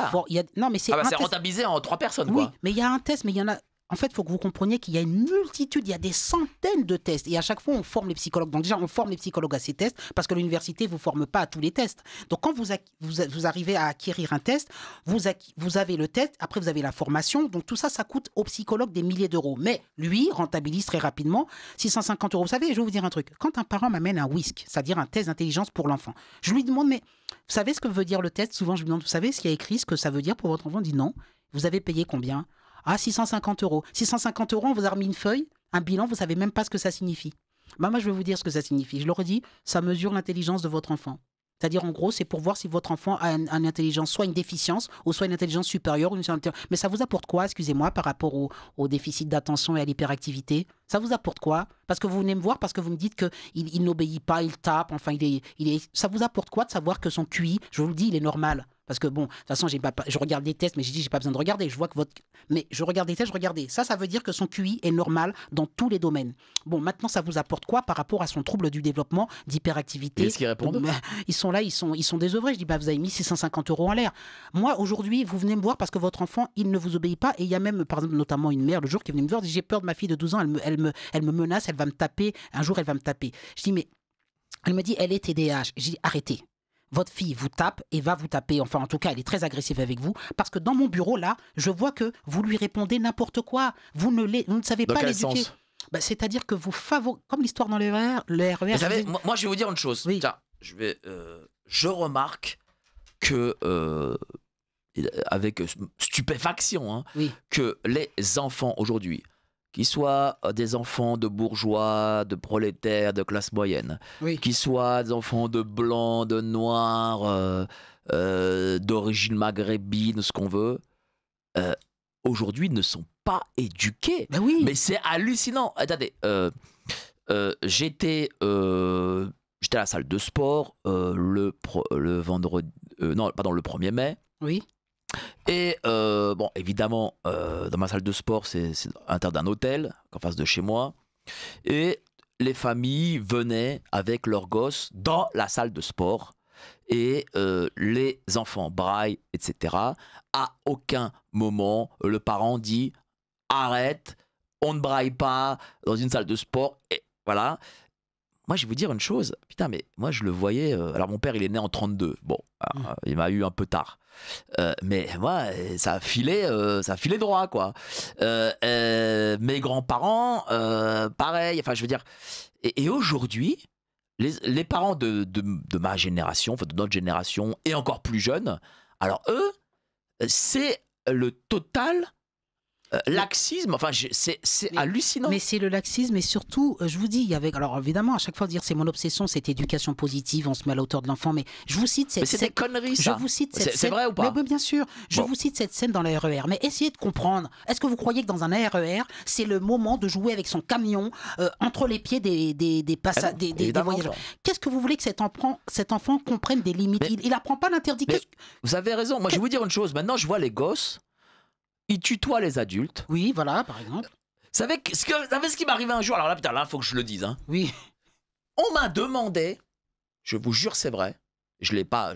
Non, mais c'est c'est rentabilisé en 3 personnes, oui, quoi. mais il y a un test, mais il y en a... En fait, il faut que vous compreniez qu'il y a une multitude, il y a des centaines de tests. Et à chaque fois, on forme les psychologues. Donc déjà, on forme les psychologues à ces tests parce que l'université ne vous forme pas à tous les tests. Donc quand vous arrivez à acquérir un test, vous avez le test, après vous avez la formation. Donc tout ça, ça coûte aux psychologues des milliers d'euros. Mais lui, rentabilise très rapidement 650 €. Vous savez, je vais vous dire un truc. Quand un parent m'amène un WISC, c'est-à-dire un test d'intelligence pour l'enfant, je lui demande, mais vous savez ce que veut dire le test? Souvent, je lui demande, vous savez ce qu'il y a écrit, ce que ça veut dire pour votre enfant? Il dit non. Vous avez payé combien? Ah, 650 €. 650 €, on vous a remis une feuille, un bilan, vous ne savez même pas ce que ça signifie. Moi, je vais vous dire ce que ça signifie. Je leur dis, ça mesure l'intelligence de votre enfant. C'est-à-dire, en gros, c'est pour voir si votre enfant a une intelligence, soit une déficience, ou soit une intelligence supérieure. Mais ça vous apporte quoi, excusez-moi, par rapport au déficit d'attention et à l'hyperactivité? Ça vous apporte quoi? Parce que vous venez me voir, parce que vous me dites qu'il n'obéit pas, il tape, enfin, ça vous apporte quoi de savoir que son QI, je vous le dis, il est normal? Parce que bon, de toute façon, je regarde des tests, mais j'ai pas besoin de regarder. Je vois que mais je regarde des tests, je regardais. Ça veut dire que son QI est normal dans tous les domaines. Bon, maintenant, ça vous apporte quoi par rapport à son trouble du développement d'hyperactivité? Est-ce qu'ils répondent? Ils sont là, ils sont désœuvrés. Je dis, vous avez mis 650 € en l'air. Moi, aujourd'hui, vous venez me voir parce que votre enfant, il ne vous obéit pas. Et il y a même, par exemple, notamment une mère le jour qui est venue me voir, j'ai peur de ma fille de 12 ans, elle me menace, elle va me taper. Un jour, elle va me taper. Je dis, mais elle me dit, elle est TDAH. Je dis, arrêtez. Votre fille vous tape et va vous taper. Enfin, en tout cas, elle est très agressive avec vous. Parce que dans mon bureau, là, je vois que vous lui répondez n'importe quoi. Vous ne savez pas l'éduquer. C'est-à-dire que vous favorisez... Comme l'histoire dans le RER. Vous savez, moi, je vais vous dire une chose. Oui. Tiens, je remarque que, avec stupéfaction, hein, que les enfants aujourd'hui qu'ils soient des enfants de bourgeois, de prolétaires, de classe moyenne, Oui. qu'ils soient des enfants de blancs, de noirs, d'origine maghrébine, ce qu'on veut, aujourd'hui ne sont pas éduqués. Ben oui. Mais c'est hallucinant. Attendez, j'étais à la salle de sport le vendredi, non, pardon, le 1er mai. Oui. Et bon, évidemment, dans ma salle de sport, c'est à l'intérieur d'un hôtel, en face de chez moi. Et les familles venaient avec leurs gosses dans la salle de sport. Et les enfants braillent, etc. À aucun moment, le parent dit « Arrête, on ne braille pas dans une salle de sport. » Et voilà. Moi, je vais vous dire une chose. Putain, mais moi, je le voyais. Alors, mon père, il est né en 32. Bon, alors, il m'a eu un peu tard. Mais moi, ça filait droit, quoi. Mes grands-parents, pareil. Enfin, je veux dire. Et aujourd'hui, les parents de ma génération, enfin de notre génération, et encore plus jeunes, alors eux, c'est le total. Laxisme, enfin c'est hallucinant. Mais c'est le laxisme et surtout, je vous dis, alors évidemment, à chaque fois dire c'est mon obsession, c'est éducation positive, on se met à la hauteur de l'enfant, mais je vous cite cette scène. Mais c'est des conneries, ça. Je vous cite cette scène. C'est vrai ou pas? Mais bien sûr, je vous cite cette scène dans le RER, mais essayez de comprendre. Est-ce que vous croyez que dans un RER, c'est le moment de jouer avec son camion entre les pieds des voyageurs? Qu'est-ce que vous voulez que cet enfant comprenne des limites? Il n'apprend pas l'interdit. Vous avez raison. Moi, je vais vous dire une chose. Maintenant, je vois les gosses. Ils tutoient les adultes. Oui, voilà, par exemple. Vous savez ce qui m'est arrivé un jour? Alors là, putain, là, il faut que je le dise. Hein. Oui. On m'a demandé, je vous jure, c'est vrai, j'ai pas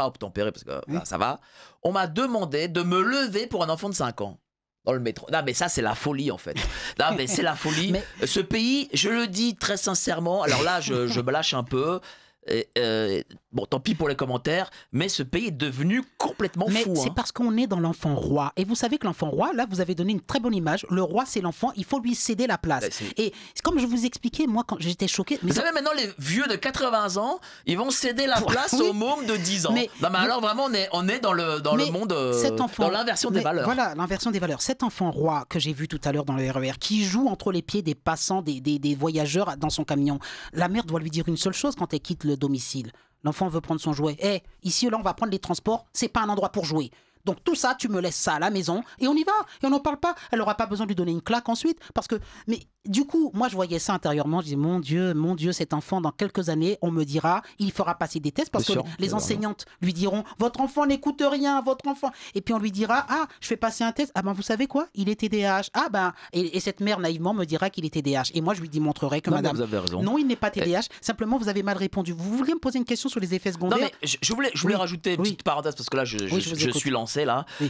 obtempéré parce que là, ça va. On m'a demandé de me lever pour un enfant de 5 ans dans le métro. Non, mais ça, c'est la folie, en fait. Non, mais c'est la folie. Ce pays, je le dis très sincèrement, alors là, je me lâche un peu. Bon, tant pis pour les commentaires, mais ce pays est devenu complètement fou. Mais c'est parce qu'on est dans l'enfant roi. Et vous savez que l'enfant roi, là, vous avez donné une très bonne image. Le roi, c'est l'enfant, il faut lui céder la place. Et comme je vous expliquais, moi, quand j'étais choquée... Vous savez, maintenant, les vieux de 80 ans, ils vont céder la place aux mômes de 10 ans. Alors vraiment, on est dans le monde, dans l'inversion des valeurs. Voilà, l'inversion des valeurs. Cet enfant roi que j'ai vu tout à l'heure dans le RER, qui joue entre les pieds des passants, des voyageurs dans son camion, la mère doit lui dire une seule chose quand elle quitte le domicile. L'enfant veut prendre son jouet. Ici, là, on va prendre les transports. C'est pas un endroit pour jouer. Donc tout ça, tu me laisses ça à la maison et on y va. Et on n'en parle pas. Elle n'aura pas besoin de lui donner une claque ensuite. Parce que, mais du coup, moi, je voyais ça intérieurement. Je disais, mon Dieu, cet enfant, dans quelques années, on me dira, il fera passer des tests parce que les enseignantes lui diront, votre enfant n'écoute rien, votre enfant. Et puis on lui dira, je fais passer un test. Ah ben, vous savez quoi? Il est TDAH. Ah ben, et cette mère naïvement me dira qu'il est TDAH. Et moi, je lui montrerai que madame, vous avez raison. Non, il n'est pas TDAH. Simplement, vous avez mal répondu. Vous vouliez me poser une question sur les effets secondaires? Non, mais je voulais rajouter une petite parenthèse parce que là, je suis lancé là. Oui.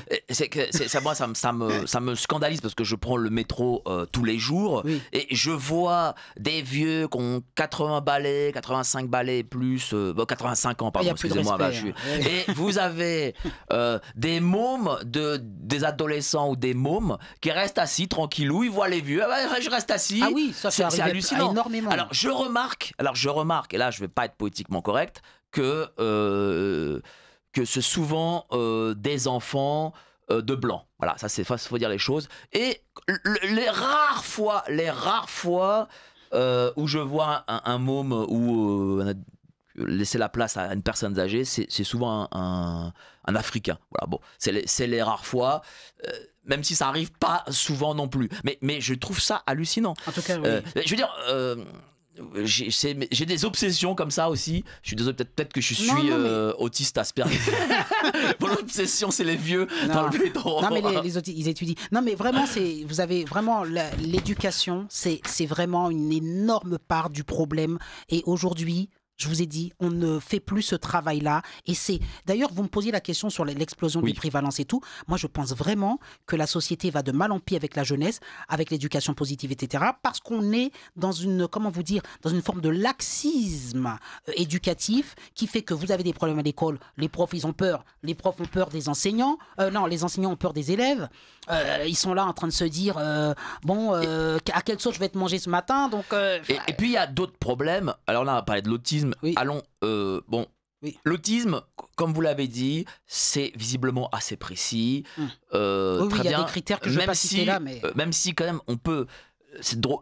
Moi, ça me scandalise parce que je prends le métro tous les jours et je vois des vieux qui ont 80 balais, 85 balais et plus, 85 ans, pardon, excusez-moi. Et vous avez des mômes, des adolescents ou des mômes qui restent assis tranquillou, ils voient les vieux, je reste assis. Ah oui, ça c'est hallucinant. Énormément. Alors je remarque, et là je vais pas être politiquement correct, que c'est souvent des enfants de blancs. Voilà, ça c'est faut dire les choses. Et les rares fois où je vois un môme ou laisser la place à une personne âgée, c'est souvent un Africain. Voilà, bon, c'est les rares fois. Même si ça arrive pas souvent non plus. Mais je trouve ça hallucinant. En tout cas, oui. Je veux dire... j'ai des obsessions comme ça aussi. Je suis désolé, peut-être que je suis autiste Asperger. Mon obsession, c'est les vieux dans le métro. Non, mais les autres, ils étudient. Non, mais vraiment, vous avez vraiment l'éducation, c'est vraiment une énorme part du problème. Et aujourd'hui, je vous ai dit, on ne fait plus ce travail-là. Et c'est... D'ailleurs, vous me posiez la question sur l'explosion des prévalences et tout. Moi, je pense vraiment que la société va de mal en pis avec la jeunesse, avec l'éducation positive, etc. Parce qu'on est dans une, comment vous dire, dans une forme de laxisme éducatif qui fait que vous avez des problèmes à l'école. Les profs, ils ont peur. Les profs ont peur des enseignants. Non, les enseignants ont peur des élèves. Ils sont là en train de se dire, à quelle sauce je vais te manger ce matin. Donc, et puis, il y a d'autres problèmes. Alors là, on va parler de l'autisme. Oui. Allons, Oui. L'autisme, comme vous l'avez dit, c'est visiblement assez précis. Oui, Très il y a bien. des critères que je ne vais pas citer là, mais... Même si quand même on peut...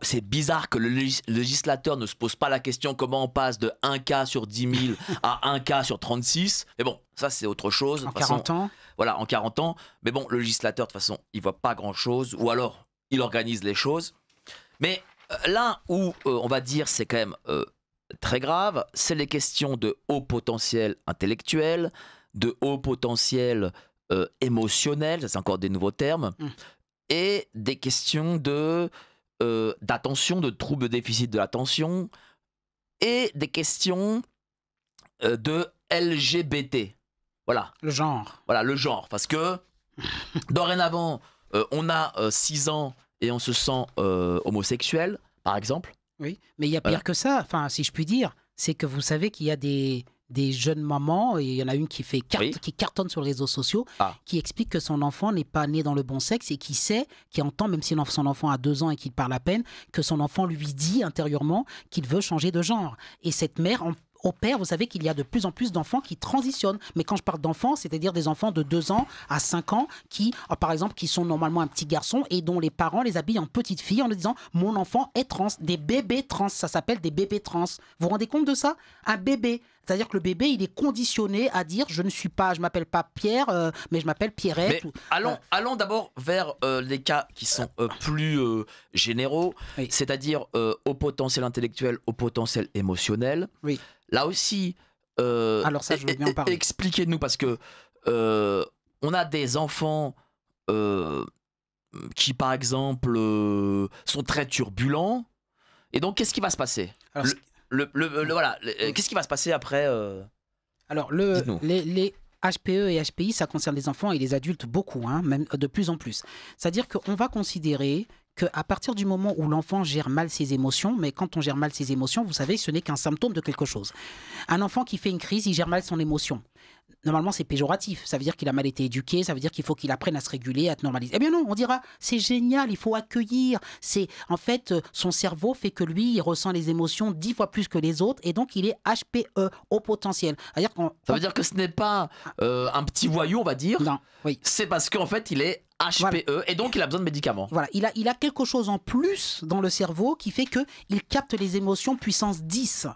C'est bizarre que le législateur ne se pose pas la question comment on passe de 1 cas sur 10 000 à 1 cas sur 36. Mais bon, ça c'est autre chose. En 40 ans. Voilà, en 40 ans. Mais bon, le législateur, de toute façon, il voit pas grand-chose. Ou alors, il organise les choses. Mais là où, on va dire, c'est quand même très grave, c'est les questions de haut potentiel intellectuel, de haut potentiel émotionnel, ça c'est encore des nouveaux termes, et des questions d'attention, de troubles de déficit de l'attention, et des questions de LGBT. Voilà. Le genre. Voilà, le genre. Parce que dorénavant, on a 6 ans et on se sent homosexuel, par exemple. Oui, mais il y a pire que ça, enfin, si je puis dire, c'est que vous savez qu'il y a des jeunes mamans, et il y en a une qui qui cartonne sur les réseaux sociaux, qui explique que son enfant n'est pas né dans le bon sexe et qui entend, même si son enfant a 2 ans et qu'il parle à peine, que son enfant lui dit intérieurement qu'il veut changer de genre. Et cette mère opère, vous savez qu'il y a de plus en plus d'enfants qui transitionnent. Mais quand je parle d'enfants, c'est-à-dire des enfants de 2 ans à 5 ans qui, par exemple, qui sont normalement un petit garçon et dont les parents les habillent en petite fille en leur disant « mon enfant est trans ». Des bébés trans, ça s'appelle des bébés trans. Vous vous rendez compte de ça? Un bébé. C'est-à-dire que le bébé, il est conditionné à dire je m'appelle pas Pierre, mais je m'appelle Pierrette. Mais allons d'abord vers les cas qui sont plus généraux, oui. C'est-à-dire au potentiel intellectuel, au potentiel émotionnel. Oui. Là aussi, alors ça, je veux bien en parler. Expliquez-nous, parce que on a des enfants qui, par exemple, sont très turbulents. Et donc, qu'est-ce qui va se passer? Alors, qu'est-ce qui va se passer après Alors, les HPE et HPI, ça concerne les enfants et les adultes beaucoup, hein, même de plus en plus. C'est-à-dire qu'on va considérer qu'à partir du moment où l'enfant gère mal ses émotions, mais quand on gère mal ses émotions, vous savez, ce n'est qu'un symptôme de quelque chose. Un enfant qui fait une crise, il gère mal son émotion. Normalement, c'est péjoratif. Ça veut dire qu'il a mal été éduqué, ça veut dire qu'il faut qu'il apprenne à se réguler, à se normaliser. Eh bien non, on dira, c'est génial, il faut accueillir. En fait, son cerveau fait que lui, il ressent les émotions 10 fois plus que les autres, et donc il est HPE, au potentiel. Ça veut dire que ce n'est pas un petit voyou, on va dire. Non, oui. C'est parce qu'en fait, il est HPE, voilà. Et donc il a besoin de médicaments. Voilà, il a quelque chose en plus dans le cerveau qui fait qu'il capte les émotions puissance 10.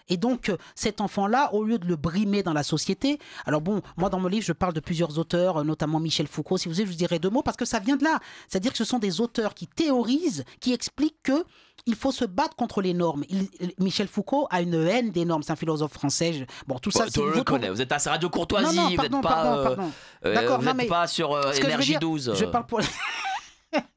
Et donc, cet enfant-là, au lieu de le brimer dans la société, alors bon, moi dans mon livre, je parle de plusieurs auteurs, notamment Michel Foucault, si vous voulez, je vous dirai 2 mots, parce que ça vient de là. C'est-à-dire que ce sont des auteurs qui théorisent, qui expliquent qu'il faut se battre contre les normes. Michel Foucault a une haine des normes, c'est un philosophe français. Bon, tout ça, je le connais, vous êtes à Radio Courtoisie, non, vous pardon, n'êtes pas, pardon. D'accord, vous n'êtes pas sur Énergie 12. Je parle pour...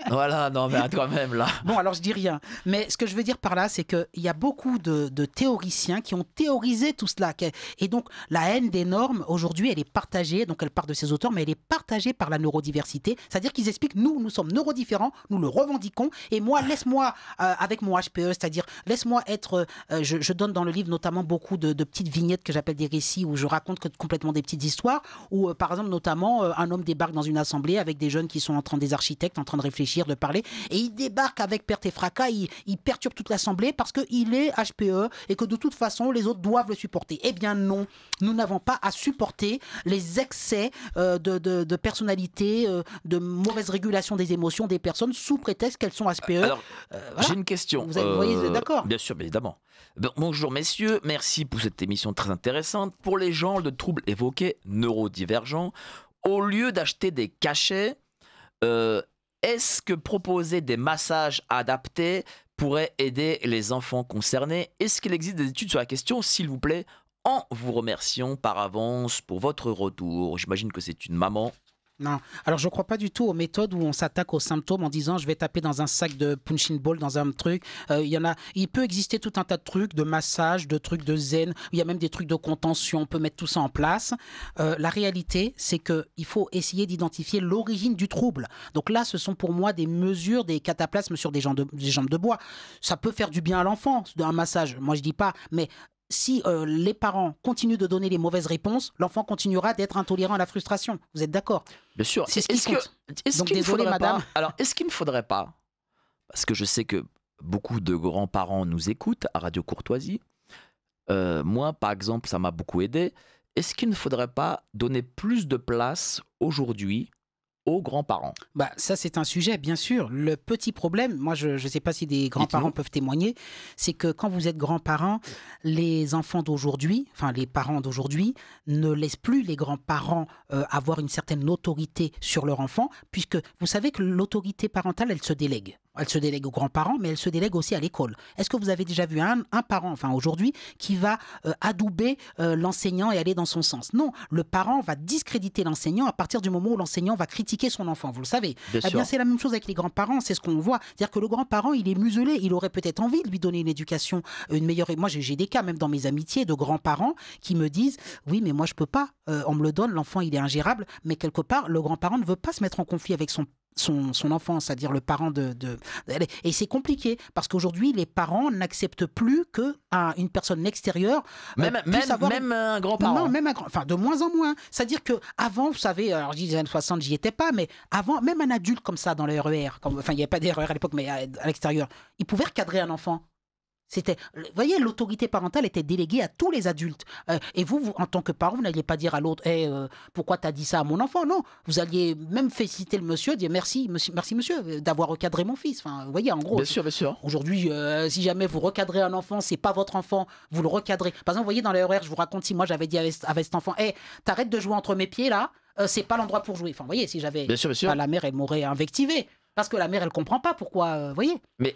Voilà, non mais quand même là. Bon, alors je dis rien. Mais ce que je veux dire par là, c'est qu'il y a beaucoup de théoriciens qui ont théorisé tout cela. Et donc, la haine des normes, aujourd'hui, elle est partagée. Donc, elle part de ces auteurs, mais elle est partagée par la neurodiversité. C'est-à-dire qu'ils expliquent, nous sommes neurodifférents, nous le revendiquons. Et moi, laisse-moi, avec mon HPE, c'est-à-dire, laisse-moi être... je donne dans le livre notamment beaucoup de petites vignettes que j'appelle des récits, où je raconte complètement des petites histoires. Où, par exemple, notamment, un homme débarque dans une assemblée avec des jeunes qui sont des architectes, en train de réfléchir, de parler, et il débarque avec perte et fracas, il perturbe toute l'assemblée parce qu'il est HPE et que de toute façon les autres doivent le supporter. Eh bien non, nous n'avons pas à supporter les excès de personnalité, de mauvaise régulation des émotions des personnes sous prétexte qu'elles sont HPE. Alors, j'ai une question. Vous voyez, d'accord? Bien sûr, évidemment. Bonjour messieurs, merci pour cette émission très intéressante. Pour les gens de troubles évoqués, neurodivergents, au lieu d'acheter des cachets, est-ce que proposer des massages adaptés pourrait aider les enfants concernés? Est-ce qu'il existe des études sur la question, s'il vous plaît, en vous remerciant par avance pour votre retour? J'imagine que c'est une maman. Non, alors je ne crois pas du tout aux méthodes où on s'attaque aux symptômes en disant je vais taper dans un sac de punching ball, dans un truc. Il peut exister tout un tas de trucs, de massage, de trucs de zen, il y a même des trucs de contention, on peut mettre tout ça en place. La réalité, c'est qu'il faut essayer d'identifier l'origine du trouble. Donc là, ce sont pour moi des mesures, des cataplasmes sur des jambes de bois. Ça peut faire du bien à l'enfant, un massage, moi je dis pas, mais... Si les parents continuent de donner les mauvaises réponses, l'enfant continuera d'être intolérant à la frustration. Vous êtes d'accord? Bien sûr. C'est ce qui compte. Donc désolé, madame. Alors, est-ce qu'il ne faudrait pas, parce que je sais que beaucoup de grands-parents nous écoutent à Radio Courtoisie, moi, par exemple, ça m'a beaucoup aidé, est-ce qu'il ne faudrait pas donner plus de place aujourd'hui aux grands-parents? Bah, ça, c'est un sujet, bien sûr. Le petit problème, moi, je ne sais pas si des grands-parents Dites-nous. peuvent témoigner, c'est que quand vous êtes grands-parents, les enfants d'aujourd'hui, enfin les parents d'aujourd'hui, ne laissent plus les grands-parents avoir une certaine autorité sur leur enfant, puisque vous savez que l'autorité parentale, elle se délègue. Elle se délègue aux grands-parents, mais elle se délègue aussi à l'école. Est-ce que vous avez déjà vu un parent, enfin aujourd'hui, qui va adouber l'enseignant et aller dans son sens? Non, le parent va discréditer l'enseignant à partir du moment où l'enseignant va critiquer son enfant, vous le savez. Bien Eh bien, sûr. c'est la même chose avec les grands-parents, c'est ce qu'on voit. C'est-à-dire que le grand-parent, il est muselé, il aurait peut-être envie de lui donner une éducation, une meilleure... Moi, j'ai des cas, même dans mes amitiés, de grands-parents qui me disent, oui, mais moi, je peux pas, on me le donne, l'enfant, il est ingérable, mais quelque part, le grand-parent ne veut pas se mettre en conflit avec son enfant, c'est-à-dire le parent Et c'est compliqué, parce qu'aujourd'hui, les parents n'acceptent plus qu'une personne extérieure puisse avoir... Même un Non, grand-parent. même enfin, de moins en moins. C'est-à-dire que avant, vous savez, alors je dis les années 60, j'y étais pas, mais avant, même un adulte comme ça dans le RER, enfin, il n'y avait pas des RER à l'époque, mais à l'extérieur, il pouvait recadrer un enfant. Vous voyez, l'autorité parentale était déléguée à tous les adultes. Et vous, en tant que parent, vous n'alliez pas dire à l'autre, pourquoi tu as dit ça à mon enfant? Non, vous alliez même féliciter le monsieur, dire merci, monsieur, d'avoir recadré mon fils. Enfin, vous voyez, en gros. Bien sûr, bien sûr. Aujourd'hui, si jamais vous recadrez un enfant, c'est pas votre enfant, vous le recadrez. Par exemple, vous voyez, dans le RER, je vous raconte, si moi j'avais dit avec cet enfant, t'arrêtes de jouer entre mes pieds là, c'est pas l'endroit pour jouer. Enfin, vous voyez, si j'avais. Bien sûr, bien sûr. La mère, elle m'aurait invectivé. Parce que la mère, elle comprend pas pourquoi, vous voyez. Mais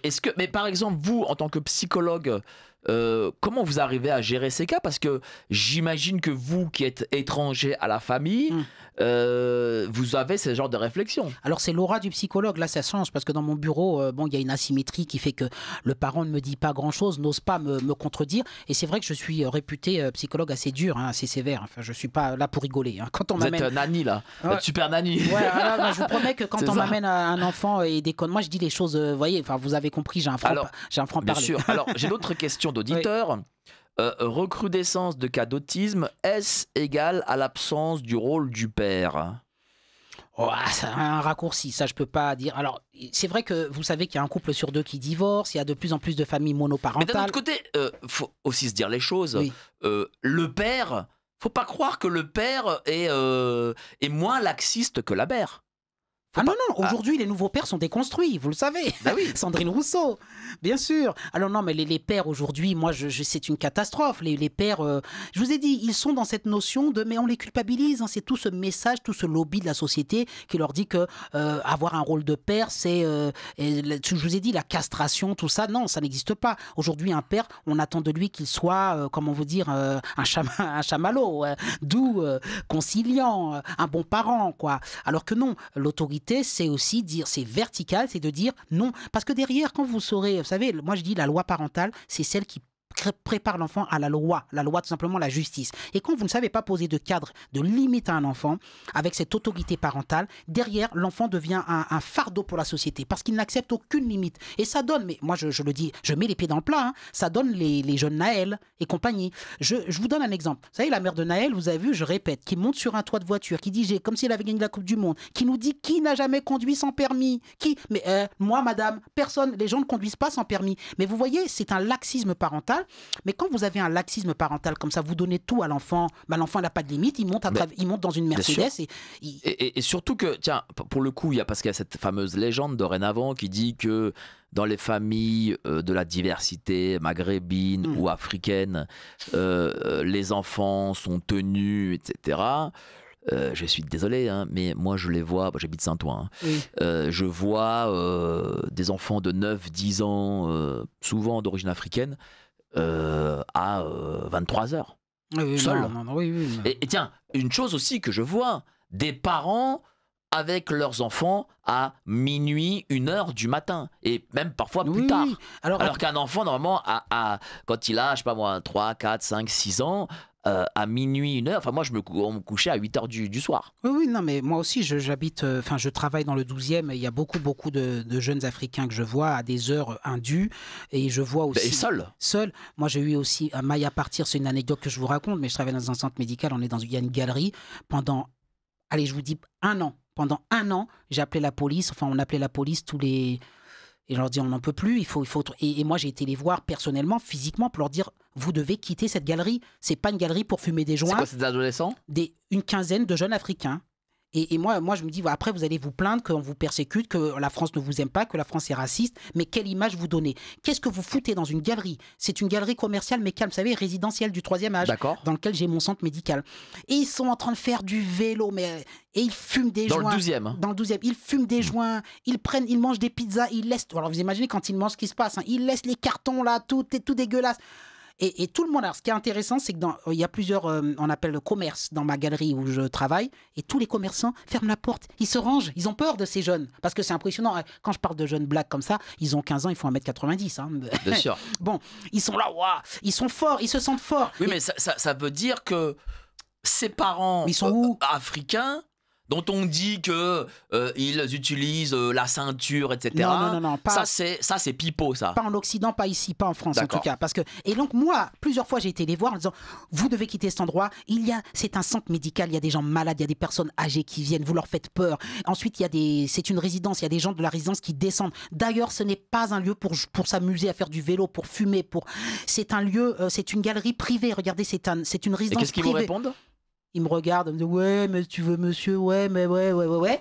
par exemple, vous, en tant que psychologue, comment vous arrivez à gérer ces cas? Parce que j'imagine que vous, qui êtes étranger à la famille, vous avez ce genre de réflexion. Alors c'est l'aura du psychologue, là ça change, parce que dans mon bureau, bon, il y a une asymétrie qui fait que le parent ne me dit pas grand-chose, n'ose pas me contredire, et c'est vrai que je suis réputé psychologue assez dur, hein, assez sévère, enfin je suis pas là pour rigoler. Hein. Quand on Vous m'amène... êtes nanny là, Ouais. super nanny. Ouais, alors, je vous promets que quand C'est on ça. m'amène un enfant et déconne, moi je dis les choses, vous voyez, enfin vous avez compris, j'ai un Alors, Bien franc-parler. sûr. Alors, j'ai d'autres questions d'auditeurs. Recrudescence de cas d'autisme, est-ce égal à l'absence du rôle du père? Oh, c'est un raccourci, ça je peux pas dire. Alors, c'est vrai que vous savez qu'il y a un couple sur deux qui divorce, il y a de plus en plus de familles Mais d'un monoparentales. autre côté, faut aussi se dire les choses. Oui. Le père, faut pas croire que le père est moins laxiste que la mère. Faut Ah pas- non, non, aujourd'hui les nouveaux pères sont déconstruits, vous le savez. Bah oui. Sandrine Rousseau, bien sûr. Alors non, mais les pères aujourd'hui, moi, c'est une catastrophe. Les pères, je vous ai dit, ils sont dans cette notion de, mais on les culpabilise. Hein, c'est tout ce message, tout ce lobby de la société qui leur dit que avoir un rôle de père, c'est, je vous ai dit, la castration, tout ça. Non, ça n'existe pas. Aujourd'hui, un père, on attend de lui qu'il soit, comment vous dire, un chamallow, doux, conciliant, un bon parent, quoi. Alors que non, l'autorité, c'est aussi dire, c'est vertical, c'est de dire non. Parce que derrière, quand vous saurez, vous savez, moi je dis la loi parentale, c'est celle qui prépare l'enfant à la loi tout simplement, la justice. Et quand vous ne savez pas poser de cadre, de limite à un enfant, avec cette autorité parentale, derrière, l'enfant devient un fardeau pour la société, parce qu'il n'accepte aucune limite. Et ça donne, mais moi je le dis, je mets les pieds dans le plat, hein, ça donne les jeunes Naël et compagnie. Je vous donne un exemple. Vous savez, la mère de Naël, vous avez vu, je répète, qui monte sur un toit de voiture, qui dit, comme si elle avait gagné la Coupe du Monde, qui nous dit qui n'a jamais conduit sans permis. Mais moi, madame, personne, les gens ne conduisent pas sans permis. Mais vous voyez, c'est un laxisme parental. Mais quand vous avez un laxisme parental comme ça, vous donnez tout à l'enfant, l'enfant n'a pas de limite, il monte dans une Mercedes Et surtout que, tiens, pour le coup, parce qu'il y a cette fameuse légende dorénavant qui dit que dans les familles de la diversité maghrébine ou africaine, les enfants sont tenus, etc. Je suis désolé, hein, mais moi je les vois, j'habite Saint-Ouen, hein, oui. je vois des enfants de 9-10 ans, souvent d'origine africaine, à 23 heures. Oui, Seul. Non, oui. Et tiens, une chose aussi que je vois, des parents avec leurs enfants à minuit, 1h du matin, et même parfois plus tard. Oui. Alors qu'un enfant, normalement, quand il a, je sais pas moi, 3, 4, 5, 6 ans, à minuit, 1h, enfin moi on me couchait à 8h du soir. Oui, non, mais moi aussi, j'habite, je travaille dans le 12e, et il y a beaucoup de jeunes Africains que je vois à des heures indues, et je vois aussi... Et seul. Seul. Moi, j'ai eu aussi, à Maille à partir, c'est une anecdote que je vous raconte, mais je travaille dans un centre médical, il y a une galerie, pendant, allez, je vous dis, 1 an. Pendant 1 an, j'ai appelé la police, on appelait la police tous les... Et je leur dis, on n'en peut plus, il faut... Et moi, j'ai été les voir personnellement, physiquement, pour leur dire, vous devez quitter cette galerie. C'est pas une galerie pour fumer des C'est joints. quoi, ces adolescents? Une quinzaine de jeunes Africains. Et moi, je me dis, après, vous allez vous plaindre qu'on vous persécute, que la France ne vous aime pas, que la France est raciste. Mais quelle image vous donnez? Qu'est-ce que vous foutez dans une galerie? C'est une galerie commerciale, mais calme, vous savez, résidentielle du 3e âge, D'accord. dans lequel j'ai mon centre médical. Et ils sont en train de faire du vélo, et ils fument des joints. Dans le 12e. Hein. Dans le 12e. Ils fument des joints, ils mangent des pizzas, ils laissent... Alors, vous imaginez quand ils mangent ce qui se passe, hein, ils laissent les cartons là, tout dégueulasse. Et tout le monde, alors ce qui est intéressant, c'est qu'il y a plusieurs, on appelle le commerce dans ma galerie où je travaille, et tous les commerçants ferment la porte, ils se rangent, ils ont peur de ces jeunes, parce que c'est impressionnant, quand je parle de jeunes blacks comme ça, ils ont 15 ans, ils font 1m90. Hein. Bien sûr. Bon, ils sont là, waouh, ils sont forts, ils se sentent forts. Oui, mais ça veut dire que ces parents ils sont où africains, dont on dit que ils utilisent la ceinture, etc. Non, pas, ça c'est pipeau, ça. Pas en Occident, pas ici, pas en France en tout D'accord. cas. Et donc moi, plusieurs fois j'ai été les voir en disant, vous devez quitter cet endroit. C'est un centre médical, il y a des gens malades, il y a des personnes âgées qui viennent, vous leur faites peur. Ensuite, c'est une résidence, il y a des gens de la résidence qui descendent. D'ailleurs, ce n'est pas un lieu pour s'amuser à faire du vélo, pour fumer, c'est un lieu, c'est une galerie privée. Regardez, c'est une résidence privée. Et qu'est-ce qu'ils vous répondent? Ils me regardent, ils me disent, ouais, mais tu veux monsieur, ouais, mais ouais.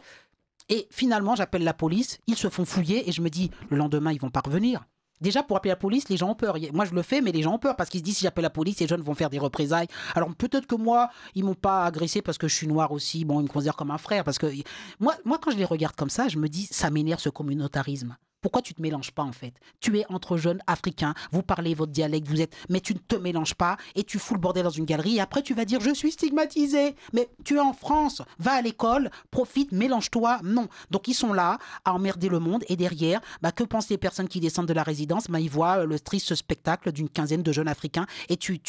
Et finalement, j'appelle la police, ils se font fouiller et je me dis, le lendemain, ils vont pas revenir. Déjà, pour appeler la police, les gens ont peur. Moi, je le fais, mais les gens ont peur parce qu'ils se disent, si j'appelle la police, les jeunes vont faire des représailles. Alors, peut-être que moi, ils m'ont pas agressé parce que je suis noir aussi. Bon, ils me considèrent comme un frère. Parce que moi, quand je les regarde comme ça, je me dis, ça m'énerve ce communautarisme. Pourquoi tu te mélanges pas en fait? Tu es entre jeunes africains, vous parlez votre dialecte, mais tu ne te mélanges pas et tu fous le bordel dans une galerie et après tu vas dire je suis stigmatisé. Mais tu es en France, va à l'école, profite, mélange-toi. Non. Donc ils sont là à emmerder le monde et derrière, que pensent les personnes qui descendent de la résidence? Ils voient le triste spectacle d'une quinzaine de jeunes africains et tu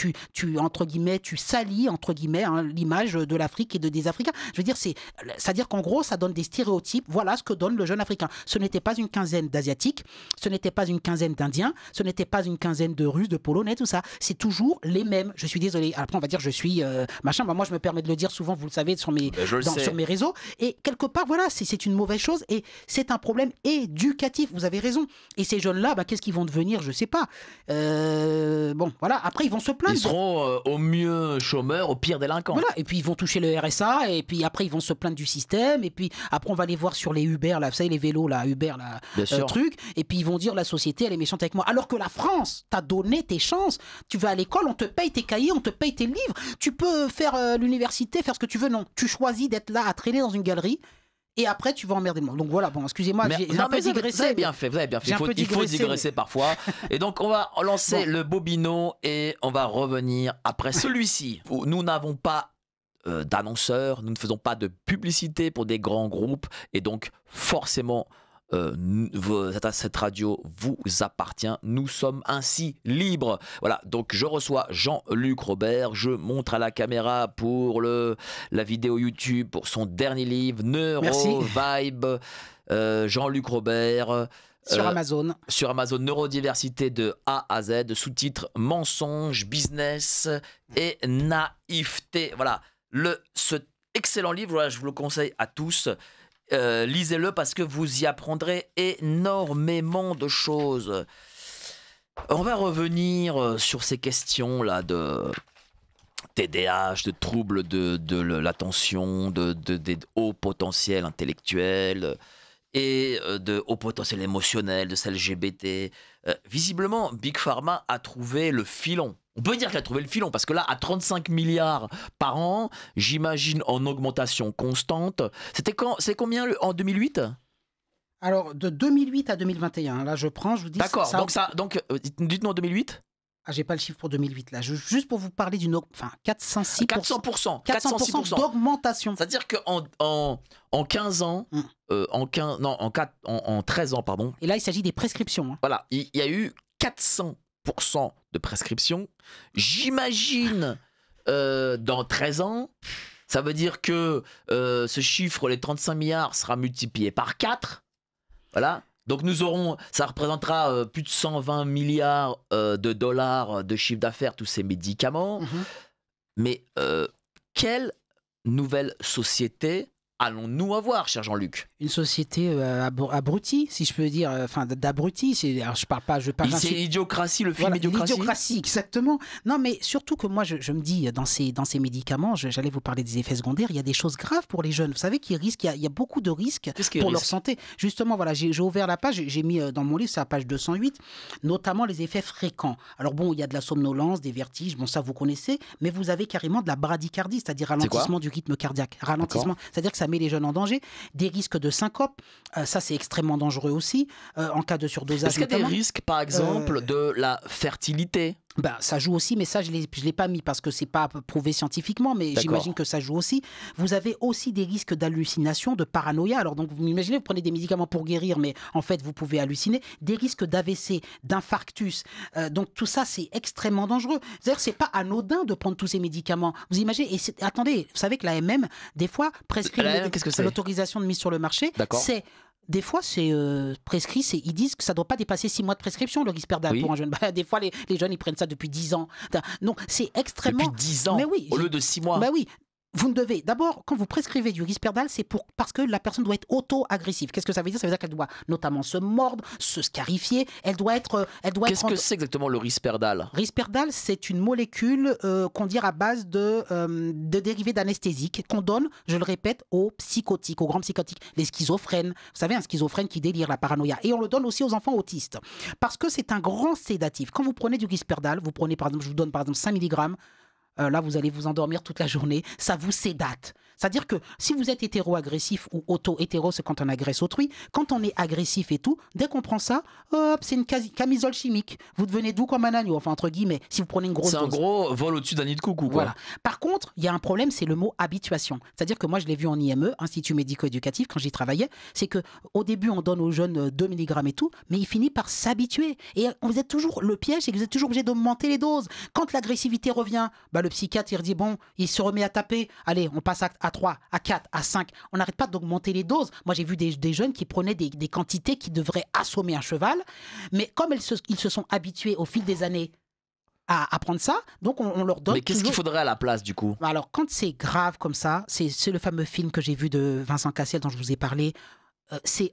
entre guillemets, tu salis entre guillemets l'image de l'Afrique et des Africains. Je veux dire, c'est-à-dire qu'en gros, ça donne des stéréotypes. Voilà ce que donne le jeune Africain. Ce n'était pas une quinzaine d'Asiatiques, ce n'était pas une quinzaine d'Indiens, ce n'était pas une quinzaine de Russes, de Polonais, tout ça. C'est toujours les mêmes. Je suis désolé. Après, on va dire je suis machin. Moi, je me permets de le dire souvent, vous le savez, sur mes réseaux. Et quelque part, voilà, c'est une mauvaise chose et c'est un problème éducatif. Vous avez raison. Et ces jeunes-là, qu'est-ce qu'ils vont devenir? Je sais pas. Bon, voilà. Après, ils vont se plaindre. Ils seront au mieux chômeurs, au pire délinquants. Voilà. Et puis, ils vont toucher le RSA. Et puis, après, ils vont se plaindre du système. Et puis, après, on va les voir sur les Uber, là, vous savez, les vélos, là, Uber, là, truc. Et puis, ils vont dire la société, elle est méchante avec moi. Alors que la France t'a donné tes chances. Tu vas à l'école, on te paye tes cahiers, on te paye tes livres. Tu peux faire l'université, faire ce que tu veux. Non. Tu choisis d'être là à traîner dans une galerie. Et après, tu vas emmerder le monde. Donc voilà, bon, excusez-moi, j'ai un peu digressé. Vous avez bien fait, Il faut digresser parfois. Et donc, on va lancer le bobino et on va revenir après celui-ci. Nous n'avons pas d'annonceurs, nous ne faisons pas de publicité pour des grands groupes. Et donc, forcément, cette radio vous appartient. Nous sommes ainsi libres. Voilà, donc je reçois Jean-Luc Robert. Je montre à la caméra pour la vidéo YouTube pour son dernier livre, Neurovibe. Jean-Luc Robert. Sur Amazon. Sur Amazon, Neurodiversité de A à Z, sous-titre Mensonge, Business et Naïveté. Voilà, ce excellent livre, voilà, je vous le conseille à tous. Lisez-le parce que vous y apprendrez énormément de choses. On va revenir sur ces questions-là de TDAH, de troubles de l'attention, des hauts potentiels intellectuels et de hauts potentiels émotionnels, de ces LGBT. Visiblement, Big Pharma a trouvé le filon. On peut dire qu'il a trouvé le filon, parce que là, à 35 milliards par an, j'imagine en augmentation constante. C'est combien en 2008 ? Alors, de 2008 à 2021, là, je vous dis... D'accord, donc dites-nous en 2008 ? Ah, j'ai pas le chiffre pour 2008, là. Juste pour vous parler d'une... Enfin, 406%. 400% d'augmentation. C'est-à-dire qu'en 15 ans... En 13 ans, pardon. Et là, il s'agit des prescriptions. Hein. Voilà, il y a eu 400% de prescriptions. J'imagine dans 13 ans, ça veut dire que ce chiffre, les 35 milliards, sera multiplié par 4. Voilà. Donc ça représentera plus de 120 milliards de dollars de chiffre d'affaires, tous ces médicaments. Mais quelle nouvelle société allons-nous avoir, cher Jean-Luc? Une société abrutie, si je peux dire, enfin d'abrutis. Alors je parle pas, C'est Idiocratie, le film voilà, Idiocratie. l'idiocratie, exactement. Non, mais surtout que moi, je me dis, dans ces médicaments, j'allais vous parler des effets secondaires, il y a des choses graves pour les jeunes. Vous savez qu'il risque, il y a beaucoup de risques pour leur santé. Justement, voilà, j'ai ouvert la page, j'ai mis dans mon livre, c'est la page 208, notamment les effets fréquents. Alors bon, il y a de la somnolence, des vertiges, bon ça vous connaissez, mais vous avez carrément de la bradycardie, c'est-à-dire ralentissement du rythme cardiaque. Ralentissement, c'est-à-dire que ça met les jeunes en danger. Des risques de syncope, ça c'est extrêmement dangereux aussi, en cas de surdosage. Est-ce qu'il y a des risques, par exemple, de la fertilité? Ben, ça joue aussi, mais ça, je l'ai pas mis parce que c'est pas prouvé scientifiquement, mais j'imagine que ça joue aussi. Vous avez aussi des risques d'hallucination, de paranoïa. Alors, donc, vous imaginez, vous prenez des médicaments pour guérir, mais en fait, vous pouvez halluciner. Des risques d'AVC, d'infarctus. Donc, tout ça, c'est extrêmement dangereux. C'est-à-dire, c'est pas anodin de prendre tous ces médicaments. Vous imaginez, et attendez, vous savez que l'AMM, des fois, prescrit l'autorisation de mise sur le marché. C'est des fois, c'est prescrit, ils disent que ça ne doit pas dépasser 6 mois de prescription, le Risperdal pour un jeune. Bah, des fois, les jeunes, ils prennent ça depuis 10 ans. Donc, c'est extrêmement... Depuis 10 ans, mais oui, au lieu de 6 mois. Bah oui. Vous ne devez, d'abord, quand vous prescrivez du Risperdal, c'est parce que la personne doit être auto-agressive. Qu'est-ce que ça veut dire? Ça veut dire qu'elle doit notamment se mordre, se scarifier. Elle doit être. Qu'est-ce que c'est exactement le Risperdal? Risperdal, c'est une molécule qu'on dit à base de dérivés d'anesthésiques qu'on donne, je le répète, aux psychotiques, aux grands psychotiques, les schizophrènes. Vous savez, un schizophrène qui délire, la paranoïa. Et on le donne aussi aux enfants autistes. Parce que c'est un grand sédatif. Quand vous prenez du Risperdal, vous prenez par exemple, je vous donne par exemple 5 mg. Là, vous allez vous endormir toute la journée. Ça vous sédate. C'est-à-dire que si vous êtes hétéro-agressif ou auto-hétéro, c'est quand on agresse autrui. Quand on est agressif et tout, dès qu'on prend ça, hop, c'est une camisole chimique. Vous devenez doux comme un agneau, enfin entre guillemets, si vous prenez une grosse dose. C'est un gros vol au-dessus d'un nid de coucou, quoi. Voilà. Par contre, il y a un problème, c'est le mot habituation. C'est-à-dire que moi, je l'ai vu en IME, Institut médico-éducatif, quand j'y travaillais, c'est qu'au début, on donne aux jeunes 2 mg et tout, mais il finit par s'habituer. Et vous êtes toujours, le piège, c'est que vous êtes toujours obligé d'augmenter les doses. Quand l'agressivité revient, bah, le psychiatre, il redit, bon, il se remet à taper, allez, on passe à 3, à 4, à 5. On n'arrête pas d'augmenter les doses. Moi, j'ai vu des jeunes qui prenaient des quantités qui devraient assommer un cheval, mais comme ils se sont habitués au fil des années à prendre ça, donc on leur donne. Mais qu'est-ce qu'il faudrait à la place, du coup? Alors, quand c'est grave comme ça, c'est le fameux film que j'ai vu de Vincent Cassel dont je vous ai parlé.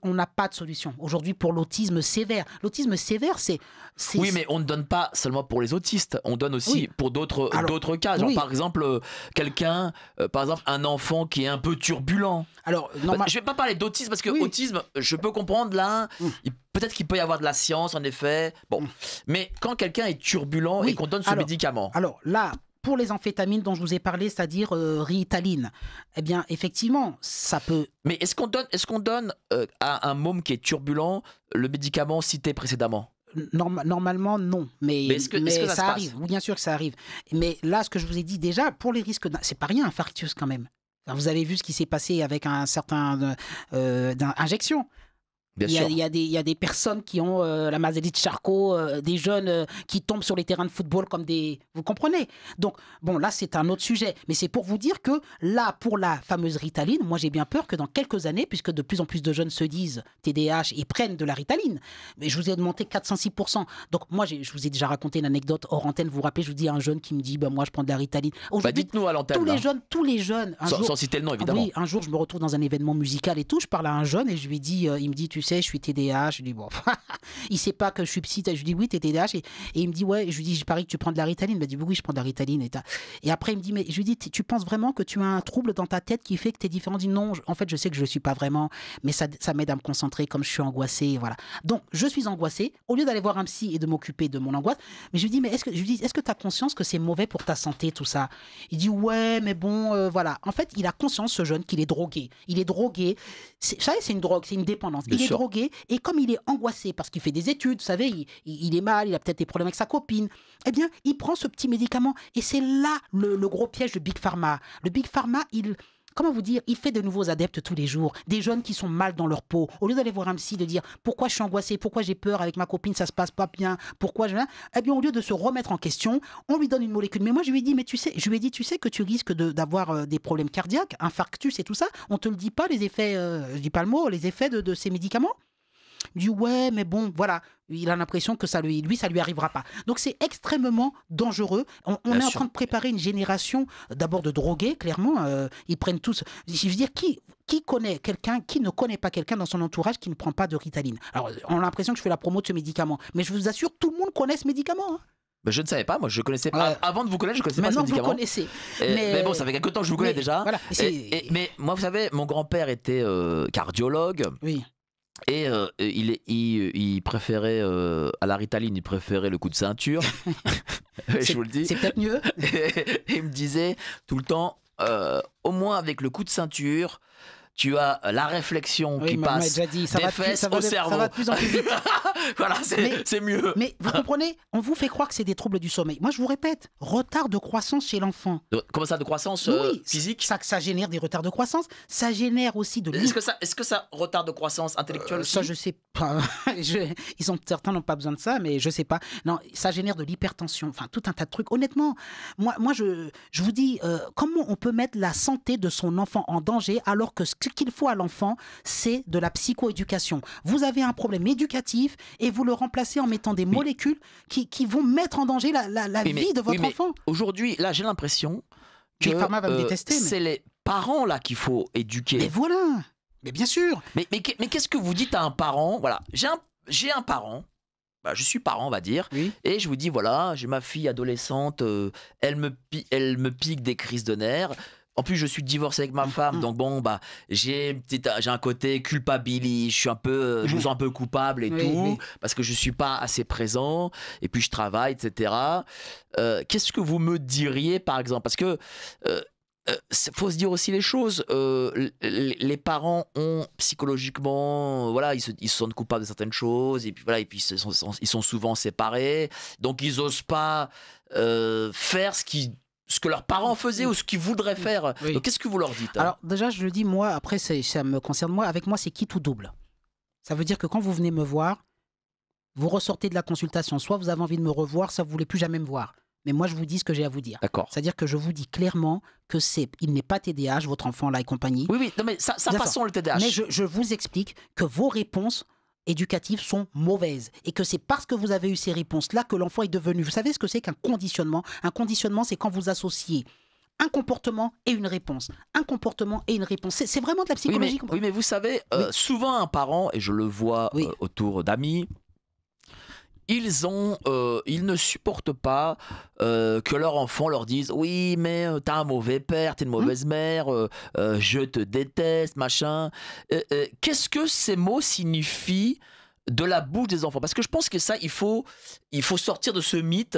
On n'a pas de solution. Aujourd'hui, pour l'autisme sévère. L'autisme sévère, c'est... Oui, mais on ne donne pas seulement pour les autistes. On donne aussi pour d'autres cas. Genre, par exemple, par exemple, un enfant qui est un peu turbulent. Alors, je ne vais pas parler d'autisme parce que autisme, je peux comprendre là. Peut-être qu'il peut y avoir de la science, en effet. Bon. Mais quand quelqu'un est turbulent et qu'on donne ce médicament. Alors là... Pour les amphétamines dont je vous ai parlé, c'est-à-dire Ritaline, eh bien, effectivement, ça peut... Mais est-ce qu'on donne à un môme qui est turbulent le médicament cité précédemment? Normalement, non. Mais est-ce que ça arrive. Oui, bien sûr que ça arrive. Mais là, ce que je vous ai dit déjà, pour les risques... C'est pas rien, infarctus quand même. Alors, vous avez vu ce qui s'est passé avec un certain injection. Il y a des personnes qui ont la maladie de Charcot, des jeunes qui tombent sur les terrains de football comme des... Vous comprenez? Donc, bon, là, c'est un autre sujet. Mais c'est pour vous dire que là, pour la fameuse Ritaline, moi, j'ai bien peur que dans quelques années, puisque de plus en plus de jeunes se disent TDAH et prennent de la Ritaline, mais je vous ai augmenté 406%. Donc, moi, je vous ai déjà raconté une anecdote hors antenne. Vous vous rappelez, je vous dis à un jeune qui me dit, moi, je prends de la Ritaline. Dites-nous à l'antenne. Tous les jeunes... Sans citer le nom, évidemment. Oui, un jour, je me retrouve dans un événement musical et tout. Je parle à un jeune et je lui dis, il me dit, tu sais, je suis TDAH. Je lui dis, bon, il sait pas que je suis psy. Je lui dis, oui, t'es TDAH. Et il me dit, ouais. Je lui dis, je parie que tu prends de la Ritaline. Il m'a dit, oui, je prends de la Ritaline. Et après, il me dit, mais je lui dis, tu penses vraiment que tu as un trouble dans ta tête qui fait que tu es différent? Il dit, non, en fait, je sais que je ne suis pas vraiment, mais ça m'aide à me concentrer comme je suis angoissé. Voilà. Donc, je suis angoissé. Au lieu d'aller voir un psy et de m'occuper de mon angoisse, mais je lui dis, mais est-ce que tu as conscience que c'est mauvais pour ta santé, tout ça? Il dit, ouais, mais bon, voilà. En fait, il a conscience, ce jeune, qu'il est drogué. Il est drogué. Vous savez, c'est une drogue, c'est une dépendance. Il est drogué. Et comme il est angoissé parce qu'il fait des études, vous savez, il est mal, il a peut-être des problèmes avec sa copine, eh bien, il prend ce petit médicament. Et c'est là le gros piège de Big Pharma. Le Big Pharma, comment vous dire, il fait de nouveaux adeptes tous les jours, des jeunes qui sont mal dans leur peau. Au lieu d'aller voir un psy, de dire pourquoi je suis angoissé, pourquoi j'ai peur avec ma copine, ça se passe pas bien, pourquoi eh bien, au lieu de se remettre en question, on lui donne une molécule. Mais moi, je lui ai dit, tu sais que tu risques d'avoir des problèmes cardiaques, infarctus et tout ça. On te le dit pas, les effets, je dis pas le mot, les effets de ces médicaments. Il dit ouais, mais bon, voilà. Il a l'impression que ça lui arrivera pas. Donc c'est extrêmement dangereux. On Bien est en sûr. train de préparer une génération d'abord de drogués, clairement. Ils prennent tous. Je veux dire, qui connaît quelqu'un, qui ne connaît pas quelqu'un dans son entourage qui ne prend pas de Ritaline? Alors, on a l'impression que je fais la promo de ce médicament, mais je vous assure, tout le monde connaît ce médicament. Hein. Ben, je ne savais pas, moi je connaissais pas. Ouais. Avant de vous connaître, je connaissais pas ce Maintenant, vous le médicament. connaissez. Mais bon, ça fait quelque temps que je vous connais mais déjà. voilà, Mais moi, vous savez, mon grand-père était cardiologue. oui. Et il préférait, à la Ritaline, il préférait le coup de ceinture. Je vous le dis. C'est peut-être mieux. Et il me disait tout le temps, au moins avec le coup de ceinture, tu as la réflexion Oui, qui mais on m'a passe déjà dit, ça des va plus- fesses ça va au de- cerveau. ça va de plus en plus vite. Voilà, c'est mieux. Mais vous comprenez, on vous fait croire que c'est des troubles du sommeil. Moi, je vous répète, retard de croissance chez l'enfant. Comment ça, de croissance Oui, physique? ça génère des retards de croissance. Ça génère aussi de Est-ce que ça retarde de croissance intellectuelle aussi? ça, je sais pas. Certains n'ont pas besoin de ça, mais je sais pas. Non, ça génère de l'hypertension. Enfin, tout un tas de trucs. Honnêtement, moi, je vous dis, comment on peut mettre la santé de son enfant en danger alors que ce qu'il faut à l'enfant, c'est de la psychoéducation. Vous avez un problème éducatif et vous le remplacez en mettant des molécules qui vont mettre en danger la vie de votre enfant. Aujourd'hui, là, j'ai l'impression que Les Pharma va me détester, mais- c'est les parents là qu'il faut éduquer. Mais voilà. Mais bien sûr. Mais qu'est-ce que vous dites à un parent? Voilà, j'ai un parent, bah, je suis parent, on va dire, Oui. et je vous dis voilà, j'ai ma fille adolescente, elle me pique des crises de nerfs. En plus, je suis divorcé avec ma femme, donc bon, bah, j'ai un côté culpabilisé, je me sens un peu coupable et Oui, tout, oui. parce que je suis pas assez présent, et puis je travaille, etc. Qu'est-ce que vous me diriez, par exemple? Parce que faut se dire aussi les choses. Les parents ont psychologiquement, voilà, ils se sentent coupables de certaines choses, et puis voilà, et puis ils sont souvent séparés, donc ils osent pas faire ce que leurs parents faisaient ou ce qu'ils voudraient faire. Oui. Donc qu'est-ce que vous leur dites? Alors déjà, je le dis, moi, après, ça me concerne moi. Avec moi, c'est quitte ou double. Ça veut dire que quand vous venez me voir, vous ressortez de la consultation. Soit vous avez envie de me revoir, soit vous voulez plus jamais me voir. Mais moi, je vous dis ce que j'ai à vous dire. D'accord. C'est-à-dire que je vous dis clairement que il n'est pas TDAH, votre enfant là et compagnie. Oui, non, mais ça D'accord. passons le TDAH. Mais je vous explique que vos réponses éducatives sont mauvaises et que c'est parce que vous avez eu ces réponses-là que l'enfant est devenu. Vous savez ce que c'est qu'un conditionnement? Un conditionnement, c'est quand vous associez un comportement et une réponse. Un comportement et une réponse. C'est vraiment de la psychologie. Oui, mais vous savez, Oui. souvent un parent, et je le vois Oui. autour d'amis, ils ne supportent pas que leur enfant leur dise oui mais t'as un mauvais père, t'es une mauvaise mère, je te déteste, machin. Qu'est-ce que ces mots signifient de la bouche des enfants? Parce que je pense que ça, il faut sortir de ce mythe.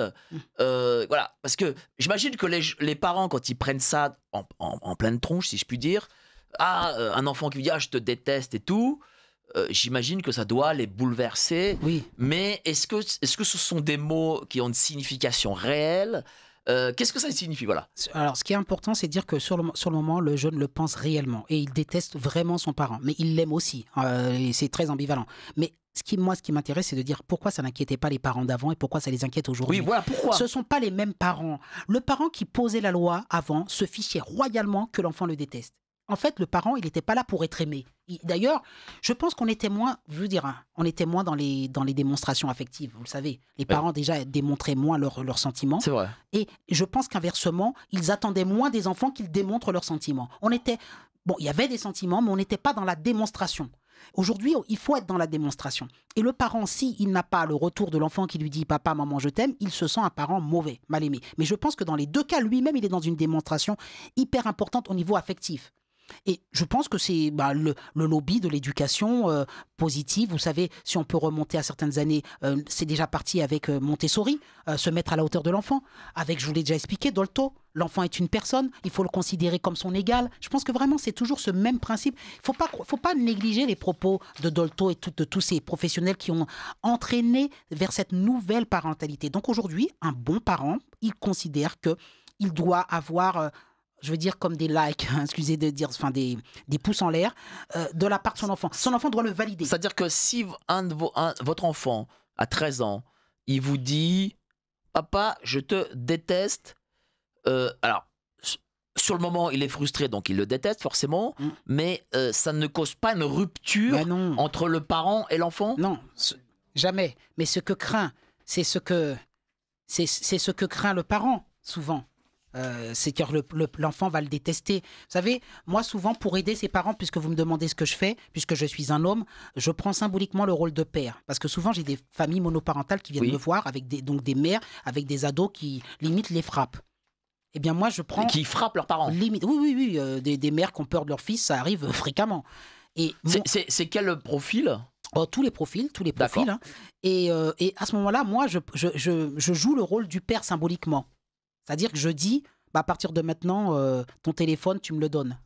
Voilà, parce que j'imagine que les parents, quand ils prennent ça en pleine tronche, si je puis dire, un enfant qui dit je te déteste et tout, j'imagine que ça doit les bouleverser. Oui. Mais est-ce que ce sont des mots qui ont une signification réelle? Qu'est-ce que ça signifie? Voilà. Alors, ce qui est important, c'est de dire que sur le moment, le jeune le pense réellement et il déteste vraiment son parent, mais il l'aime aussi. Et c'est très ambivalent. Mais ce qui m'intéresse, c'est de dire pourquoi ça n'inquiétait pas les parents d'avant et pourquoi ça les inquiète aujourd'hui. Oui, voilà pourquoi. Ce ne sont pas les mêmes parents. Le parent qui posait la loi avant se fichait royalement que l'enfant le déteste. En fait, le parent, il n'était pas là pour être aimé. D'ailleurs, je pense qu'on était moins, je veux dire, on était moins dans les démonstrations affectives, vous le savez. Les parents déjà démontraient moins leurs sentiments. C'est vrai. Et je pense qu'inversement, ils attendaient moins des enfants qu'ils démontrent leurs sentiments. Bon, il y avait des sentiments, mais on n'était pas dans la démonstration. Aujourd'hui, il faut être dans la démonstration. Et le parent, s'il n'a pas le retour de l'enfant qui lui dit « Papa, maman, je t'aime », il se sent un parent mauvais, mal aimé. Mais je pense que dans les deux cas, lui-même, il est dans une démonstration hyper importante au niveau affectif. Et je pense que c'est le lobby de l'éducation positive. Vous savez, si on peut remonter à certaines années, c'est déjà parti avec Montessori, se mettre à la hauteur de l'enfant. Avec, je vous l'ai déjà expliqué, Dolto, l'enfant est une personne, il faut le considérer comme son égal. Je pense que vraiment, c'est toujours ce même principe. Il ne faut pas négliger les propos de Dolto et de tous ces professionnels qui ont entraîné vers cette nouvelle parentalité. Donc aujourd'hui, un bon parent, il considère qu'il doit avoir... je veux dire comme des likes, excusez de dire, enfin des pouces en l'air, de la part de son enfant. Son enfant doit le valider. C'est-à-dire que si votre enfant à 13 ans, il vous dit « Papa, je te déteste », alors, sur le moment, il est frustré, donc il le déteste forcément, Mm. mais ça ne cause pas une rupture Mais non, entre le parent et l'enfant? non, jamais. Mais ce que craint, c'est ce que craint le parent, souvent. C'est que l'enfant va le détester. Vous savez, moi souvent pour aider ses parents, puisque vous me demandez ce que je fais, puisque je suis un homme, je prends symboliquement le rôle de père. Parce que souvent j'ai des familles monoparentales qui viennent Oui. me voir avec donc des mères, avec des ados qui limite les frappent. Eh bien moi je prends Qui frappent leurs parents. limite, oui, des mères qui ont peur de leur fils, ça arrive fréquemment. Et C'est quel profil? tous les profils, D'accord. hein. Et à ce moment-là, moi je joue le rôle du père symboliquement. C'est-à-dire que je dis, bah, à partir de maintenant, ton téléphone, tu me le donnes.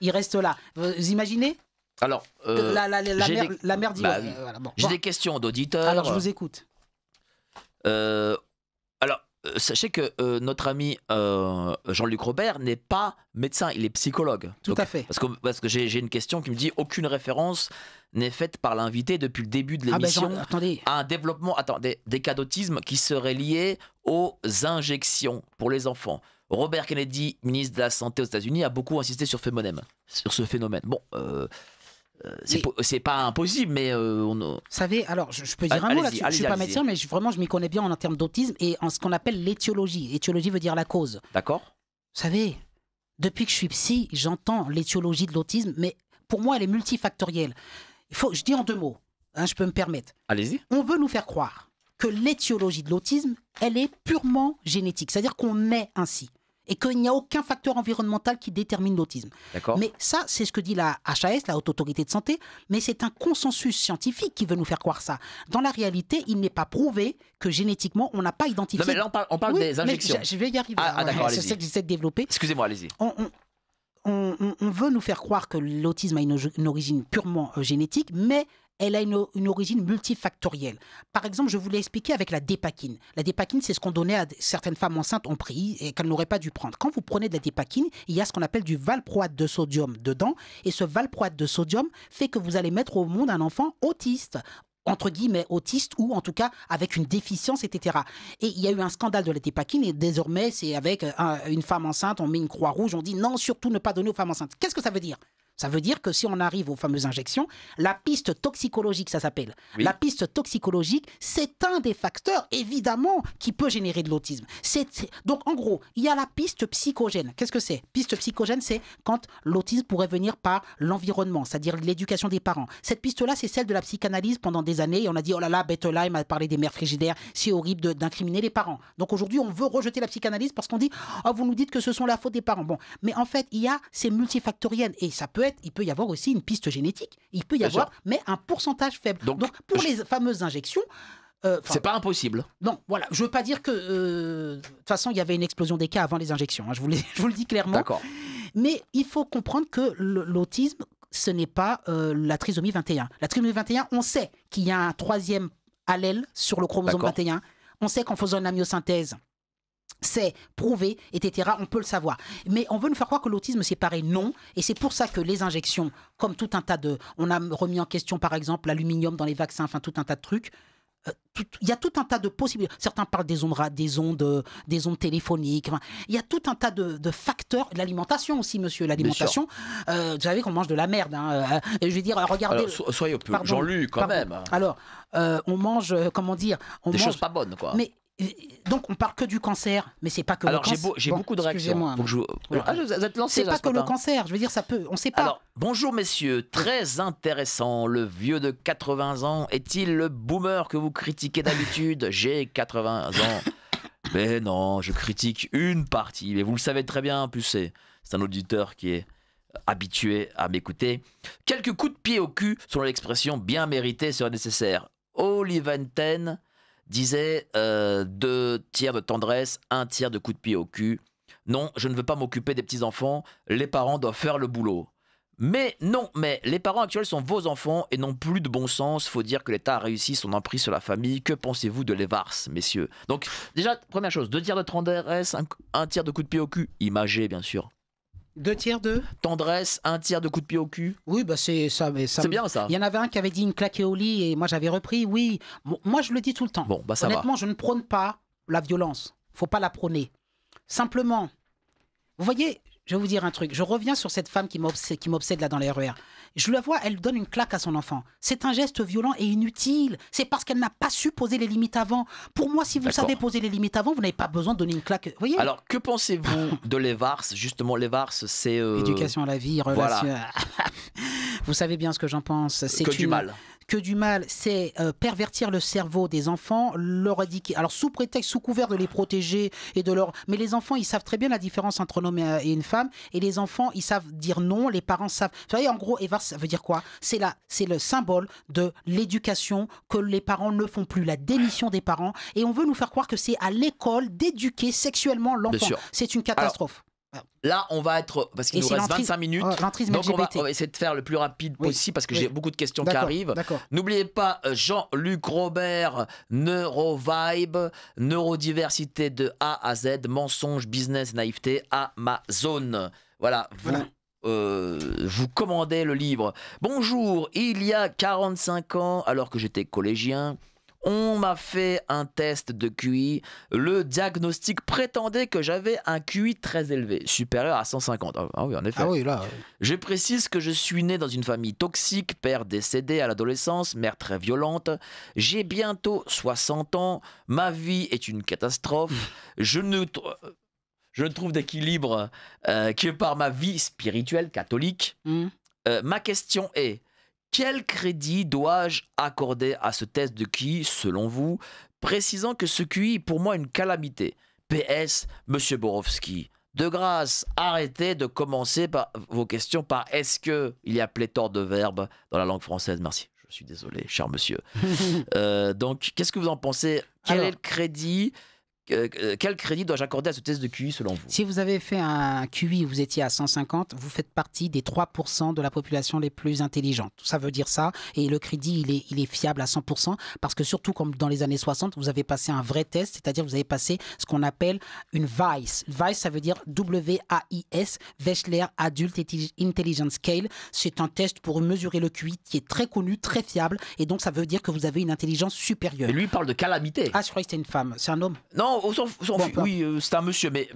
Il reste là. Vous imaginez Alors, la mère dit... bah ouais, oui. voilà, bon. j'ai Bon, des questions d'auditeurs. alors, je vous écoute. Sachez que notre ami Jean-Luc Robert n'est pas médecin, il est psychologue. Tout à fait. Parce que j'ai une question qui me dit aucune référence n'est faite par l'invité depuis le début de Ah ben, l'émission attendez. à un développement des cas d'autisme qui seraient liés aux injections pour les enfants. Robert Kennedy, ministre de la Santé aux États-Unis, a beaucoup insisté sur ce phénomène. Bon, c'est pas impossible, mais Vous savez, alors je peux dire un mot là-dessus. Je ne suis pas médecin, mais vraiment je m'y connais bien en termes d'autisme et en ce qu'on appelle l'étiologie. Étiologie veut dire la cause. D'accord. Vous savez, depuis que je suis psy, j'entends l'étiologie de l'autisme, mais pour moi, elle est multifactorielle. Je dis en 2 mots, hein, je peux me permettre. Allez-y. On veut nous faire croire que l'étiologie de l'autisme, elle est purement génétique, c'est-à-dire qu'on naît ainsi et qu'il n'y a aucun facteur environnemental qui détermine l'autisme. D'accord. Mais ça, c'est ce que dit la HAS, la Haute Autorité de Santé, mais c'est un consensus scientifique qui veut nous faire croire ça. Dans la réalité, il n'est pas prouvé que génétiquement, on n'a pas identifié... Non, mais là, on parle Oui, des mais injections. je vais y arriver. D'accord, C'est allez-y. ça que j'essaie de développer. Excusez-moi, allez-y. On veut nous faire croire que l'autisme a une origine purement génétique, mais elle a une origine multifactorielle. Par exemple, je vous l'ai expliqué avec la dépakine. La dépakine, c'est ce qu'on donnait à certaines femmes enceintes ont pris et qu'elles n'auraient pas dû prendre. Quand vous prenez de la dépakine, il y a ce qu'on appelle du valproate de sodium dedans, et ce valproate de sodium fait que vous allez mettre au monde un enfant autiste, entre guillemets autiste, ou en tout cas avec une déficience, etc. Et il y a eu un scandale de la dépakine, et désormais c'est avec une femme enceinte, on met une croix rouge, on dit non, surtout ne pas donner aux femmes enceintes. Qu'est-ce que ça veut dire ? Ça veut dire que si on arrive aux fameuses injections, la piste toxicologique, ça s'appelle. Oui. La piste toxicologique, c'est un des facteurs, évidemment, qui peut générer de l'autisme. Donc, en gros, il y a la piste psychogène. Qu'est-ce que c'est ? Piste psychogène, c'est quand l'autisme pourrait venir par l'environnement, c'est-à-dire l'éducation des parents. Cette piste-là, c'est celle de la psychanalyse pendant des années. Et on a dit, oh là là, Bettelheim a parlé des mères frigidaires, c'est horrible d'incriminer les parents. Donc, aujourd'hui, on veut rejeter la psychanalyse parce qu'on dit, oh, vous nous dites que ce sont la faute des parents. Bon, mais en fait, c'est multifactoriel et il peut y avoir aussi une piste génétique. Il peut y Bien avoir, sûr. mais un pourcentage faible. Donc, Donc pour les fameuses injections... C'est pas impossible. Non, voilà, je veux pas dire que... De toute façon, il y avait une explosion des cas avant les injections, hein, je vous le dis clairement. D'accord. Mais il faut comprendre que l'autisme, ce n'est pas la trisomie 21. La trisomie 21, on sait qu'il y a un 3e allèle sur le chromosome D'accord. 21. On sait qu'en faisant une amyosynthèse, c'est prouvé, etc. On peut le savoir. Mais on veut nous faire croire que l'autisme, c'est pareil. Non. Et c'est pour ça que les injections, comme tout un tas de... On a remis en question, par exemple, l'aluminium dans les vaccins, enfin, tout un tas de trucs. Il y a tout un tas de possibilités. Certains parlent des ondes téléphoniques. Enfin, il y a tout un tas de facteurs. L'alimentation aussi, monsieur. L'alimentation. Vous savez qu'on mange de la merde. Hein. Je veux dire, regardez... Alors, soyez peu. Pardon, Jean-Luc, quand pardon. même. Alors, on mange, comment dire... Des choses pas bonnes, quoi. Mais donc on parle que du cancer, mais c'est pas que Alors, le cancer. j'ai beaucoup de réactions. Excusez-moi. Faut que Voilà. vous êtes lancé C'est là, pas ce que le matin. cancer, je veux dire, ça peut, on sait pas. Alors, bonjour messieurs, très intéressant. Le vieux de 80 ans est-il le boomer que vous critiquez d'habitude? J'ai 80 ans. Mais non, je critique une partie. Mais vous le savez très bien, en plus c'est un auditeur qui est habitué à m'écouter. Quelques coups de pied au cul, selon l'expression bien méritée, seraient nécessaires. Oliventen disait 2 tiers de tendresse, 1 tiers de coups de pied au cul. Non, je ne veux pas m'occuper des petits-enfants, les parents doivent faire le boulot. Mais non, mais les parents actuels sont vos enfants et n'ont plus de bon sens. Faut dire que l'État a réussi son emprise sur la famille. Que pensez-vous de l'Evars, messieurs? Donc, déjà, première chose, 2 tiers de tendresse, 1 tiers de coup de pied au cul. Imagé, bien sûr. 2 tiers de... Tendresse, 1 tiers de coup de pied au cul. Oui, bah c'est ça. Mais ça C'est bien ça. Il y en avait un qui avait dit une claquée au lit et moi j'avais repris. Oui, bon, moi je le dis tout le temps. Bon, bah ça Honnêtement, je ne prône pas la violence. Faut pas la prôner. Simplement, Vous voyez, je vais vous dire un truc. Je reviens sur cette femme qui m'obsède là dans les RER. Je la vois, elle donne une claque à son enfant. C'est un geste violent et inutile. C'est parce qu'elle n'a pas su poser les limites avant. Pour moi, si vous D'accord. savez poser les limites avant, vous n'avez pas besoin de donner une claque. Vous voyez? Alors, que pensez-vous de l'EVARS? Justement, l'EVARS, c'est... Éducation à la vie, relation. Vous savez bien ce que j'en pense. C'est que du mal. Que du mal, c'est pervertir le cerveau des enfants, leur éduquer. Alors sous prétexte, sous couvert de les protéger et de leur... Mais les enfants, ils savent très bien la différence entre un homme et une femme. Et les enfants, ils savent dire non, les parents savent... Vous voyez, en gros, EVARS, ça veut dire quoi? C'est le symbole de l'éducation que les parents ne font plus, la démission des parents. Et on veut nous faire croire que c'est à l'école d'éduquer sexuellement l'enfant. C'est une catastrophe. Là, on va être, parce qu'il nous reste 25 minutes, donc on va essayer de faire le plus rapide possible parce que j'ai beaucoup de questions qui arrivent. N'oubliez pas Jean-Luc Robert, Neurovibe, neurodiversité de A à Z, mensonge, business, naïveté, Amazon. Voilà, vous commandez le livre. Bonjour, il y a 45 ans, alors que j'étais collégien, on m'a fait un test de QI. Le diagnostic prétendait que j'avais un QI très élevé, supérieur à 150. Ah oui, en effet. Ah oui, là. Je précise que je suis né dans une famille toxique, père décédé à l'adolescence, mère très violente. J'ai bientôt 60 ans. Ma vie est une catastrophe. Je ne trouve d'équilibre que par ma vie spirituelle catholique. Ma question est... Quel crédit dois-je accorder à ce test de QI, selon vous, précisant que ce QI est pour moi une calamité? PS, Monsieur Borowski, de grâce, arrêtez de commencer par vos questions par est-ce qu'il y a pléthore de verbes dans la langue française? Merci, je suis désolé, cher monsieur. Donc, qu'est-ce que vous en pensez? Quel est le crédit? Quel crédit dois-je accorder à ce test de QI selon vous? Si vous avez fait un QI où vous étiez à 150, vous faites partie des 3% de la population les plus intelligentes. Ça veut dire ça. Et le crédit, il est fiable à 100% parce que surtout comme dans les années 60, vous avez passé un vrai test, c'est-à-dire vous avez passé ce qu'on appelle une VAIS. VAIS, ça veut dire W-A-I-S, Wechsler Adult Intelligence Scale. C'est un test pour mesurer le QI qui est très connu, très fiable. Et donc, ça veut dire que vous avez une intelligence supérieure. Mais lui, il parle de calamité. Ah, je croyais que c'était une femme. C'est un homme? Non, oui, c'est un monsieur, mais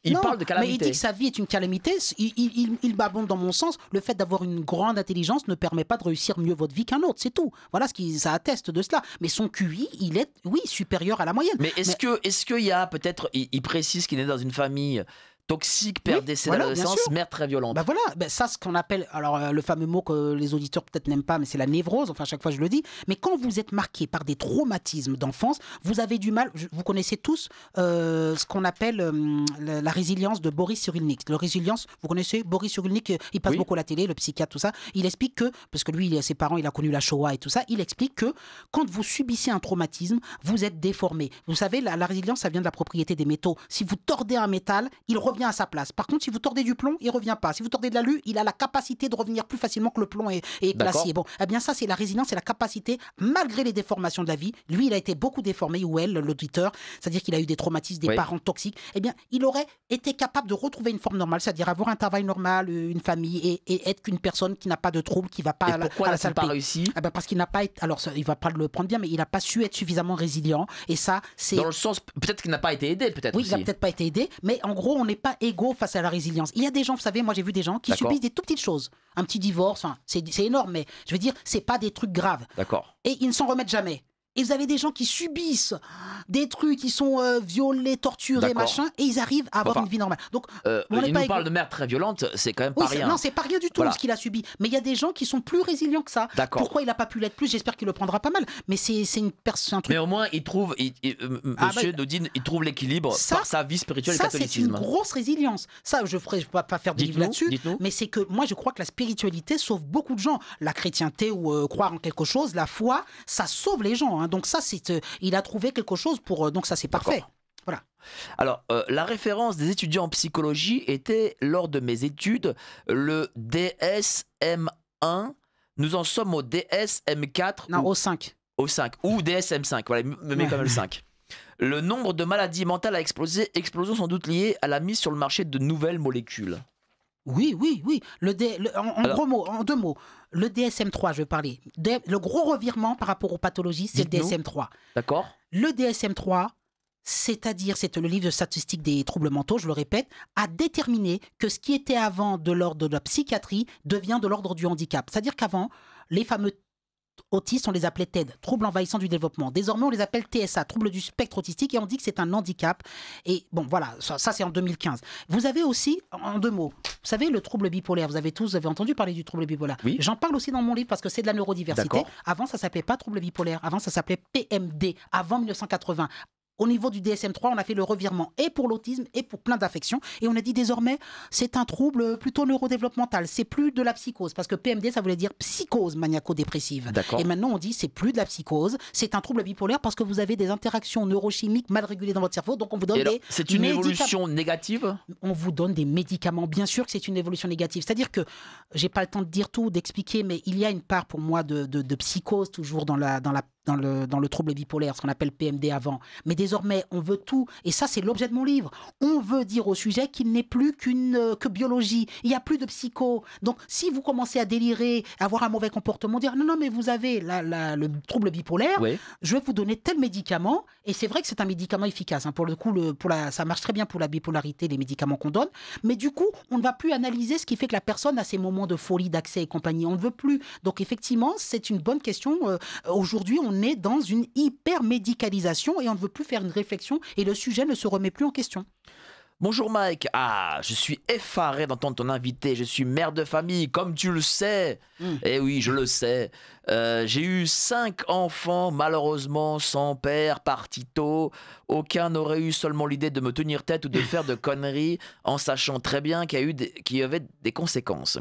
il parle de calamité. Mais il dit que sa vie est une calamité. Il babonde dans mon sens. Le fait d'avoir une grande intelligence ne permet pas de réussir mieux votre vie qu'un autre, c'est tout. Voilà ça atteste de cela. Mais son QI, il est, oui, supérieur à la moyenne. Mais est-ce qu'il y a peut-être, il précise qu'il est dans une famille toxique, père décédé à l'adolescence, mère très violente. Bah voilà, ça ce qu'on appelle, alors le fameux mot que les auditeurs peut-être n'aiment pas, mais c'est la névrose, enfin à chaque fois je le dis, mais quand vous êtes marqué par des traumatismes d'enfance, vous avez du mal, vous connaissez tous ce qu'on appelle la résilience de Boris Cyrulnik. La résilience, vous connaissez Boris Cyrulnik, il passe beaucoup à la télé, le psychiatre, tout ça, il explique que, parce que lui, ses parents, il a connu la Shoah et tout ça, il explique que quand vous subissez un traumatisme, vous êtes déformé. Vous savez, la résilience, ça vient de la propriété des métaux. Si vous tordez un métal, il revient à sa place. Par contre, si vous tordez du plomb, il revient pas. Si vous tordez de l'alu, il a la capacité de revenir plus facilement que le plomb et l'acier. Bon, eh bien ça, c'est la résilience, c'est la capacité, malgré les déformations de la vie. Lui, il a été beaucoup déformé, ou elle, l'auditeur, c'est-à-dire qu'il a eu des traumatismes, des parents toxiques. Eh bien, il aurait été capable de retrouver une forme normale, c'est-à-dire avoir un travail normal, une famille et être qu'une personne qui n'a pas de troubles, qui va pas à la salle. Pas réussi? Eh ben parce qu'il n'a pas été, alors il va pas le prendre bien, mais il n'a pas su être suffisamment résilient. Et ça, c'est dans le sens peut-être qu'il n'a pas été aidé, peut-être. Oui, aussi. il n'a peut-être pas été aidé, mais en gros, on n'est pas égaux face à la résilience. Il y a des gens, vous savez, moi j'ai vu des gens qui subissent des tout petites choses, un petit divorce, enfin, c'est énorme, mais je veux dire, c'est pas des trucs graves. D'accord. Et ils ne s'en remettent jamais. Et vous avez des gens qui subissent des trucs, qui sont violés, torturés, machin, et ils arrivent à avoir une vie normale. Donc, il nous parle de mère très violente, c'est quand même pas rien. Non, c'est pas rien du tout ce qu'il a subi. Mais il y a des gens qui sont plus résilients que ça. Pourquoi il n'a pas pu l'être plus? J'espère qu'il le prendra pas mal. Mais c'est un truc. Mais au moins, il trouve, Monsieur Dodine, il trouve l'équilibre par sa vie spirituelle et le catholicisme. Ça, c'est une grosse résilience. Ça, je ne vais pas faire de livre là-dessus. Mais c'est que moi, je crois que la spiritualité sauve beaucoup de gens. La chrétienté ou croire en quelque chose, la foi, ça sauve les gens. Donc ça, il a trouvé quelque chose pour... Donc ça, c'est parfait. Voilà. Alors, la référence des étudiants en psychologie était, lors de mes études, le DSM-1. Nous en sommes au DSM-4. Non, au 5. Au 5. Ou DSM-5. Voilà, me met quand même le 5. Le nombre de maladies mentales a explosé. Explosion sans doute liée à la mise sur le marché de nouvelles molécules. Oui. En deux mots, le DSM-3, je vais parler. Le gros revirement par rapport aux pathologies, c'est le DSM-3. D'accord. Le DSM-3 c'est-à-dire, c'est le livre de statistiques des troubles mentaux, je le répète, a déterminé que ce qui était avant de l'ordre de la psychiatrie devient de l'ordre du handicap. C'est-à-dire qu'avant, les fameux autistes, on les appelait TED, troubles envahissants du développement. Désormais, on les appelle TSA, troubles du spectre autistique, et on dit que c'est un handicap. Et bon, voilà, ça c'est en 2015. Vous avez aussi, en 2 mots, vous savez, le trouble bipolaire. Vous avez entendu parler du trouble bipolaire. Oui. J'en parle aussi dans mon livre parce que c'est de la neurodiversité. D'accord. Avant, ça s'appelait pas trouble bipolaire. Avant, ça s'appelait PMD, avant 1980. Au niveau du DSM-3, on a fait le revirement et pour l'autisme et pour plein d'affections. Et on a dit désormais, c'est un trouble plutôt neurodéveloppemental. C'est plus de la psychose. Parce que PMD, ça voulait dire psychose maniaco-dépressive. D'accord. Et maintenant, on dit, c'est plus de la psychose. C'est un trouble bipolaire parce que vous avez des interactions neurochimiques mal régulées dans votre cerveau. Donc, on vous donne Et alors, des c'est une médicaments. évolution négative? On vous donne des médicaments. Bien sûr que c'est une évolution négative. C'est-à-dire que, j'ai pas le temps de dire tout, d'expliquer, mais il y a une part pour moi de psychose toujours dans le trouble bipolaire, ce qu'on appelle PMD avant. Mais désormais, on veut tout. Et ça, c'est l'objet de mon livre. On veut dire au sujet qu'il n'est plus que biologie. Il n'y a plus de psycho. Donc, si vous commencez à délirer, à avoir un mauvais comportement, dire non, mais vous avez le trouble bipolaire, Oui. je vais vous donner tel médicament. Et c'est vrai que c'est un médicament efficace. Pour le coup, ça marche très bien pour la bipolarité, les médicaments qu'on donne. Mais du coup, on ne va plus analyser ce qui fait que la personne a ces moments de folie, d'accès et compagnie. On ne veut plus. Donc, effectivement, c'est une bonne question. Aujourd'hui, on est dans une hyper-médicalisation et on ne veut plus faire une réflexion et le sujet ne se remet plus en question. Bonjour Mike, je suis effaré d'entendre ton invité, je suis mère de famille, comme tu le sais. Eh oui, je le sais. J'ai eu 5 enfants, malheureusement, sans père, partis tôt. Aucun n'aurait eu seulement l'idée de me tenir tête ou de faire de conneries, en sachant très bien qu'il y avait des conséquences.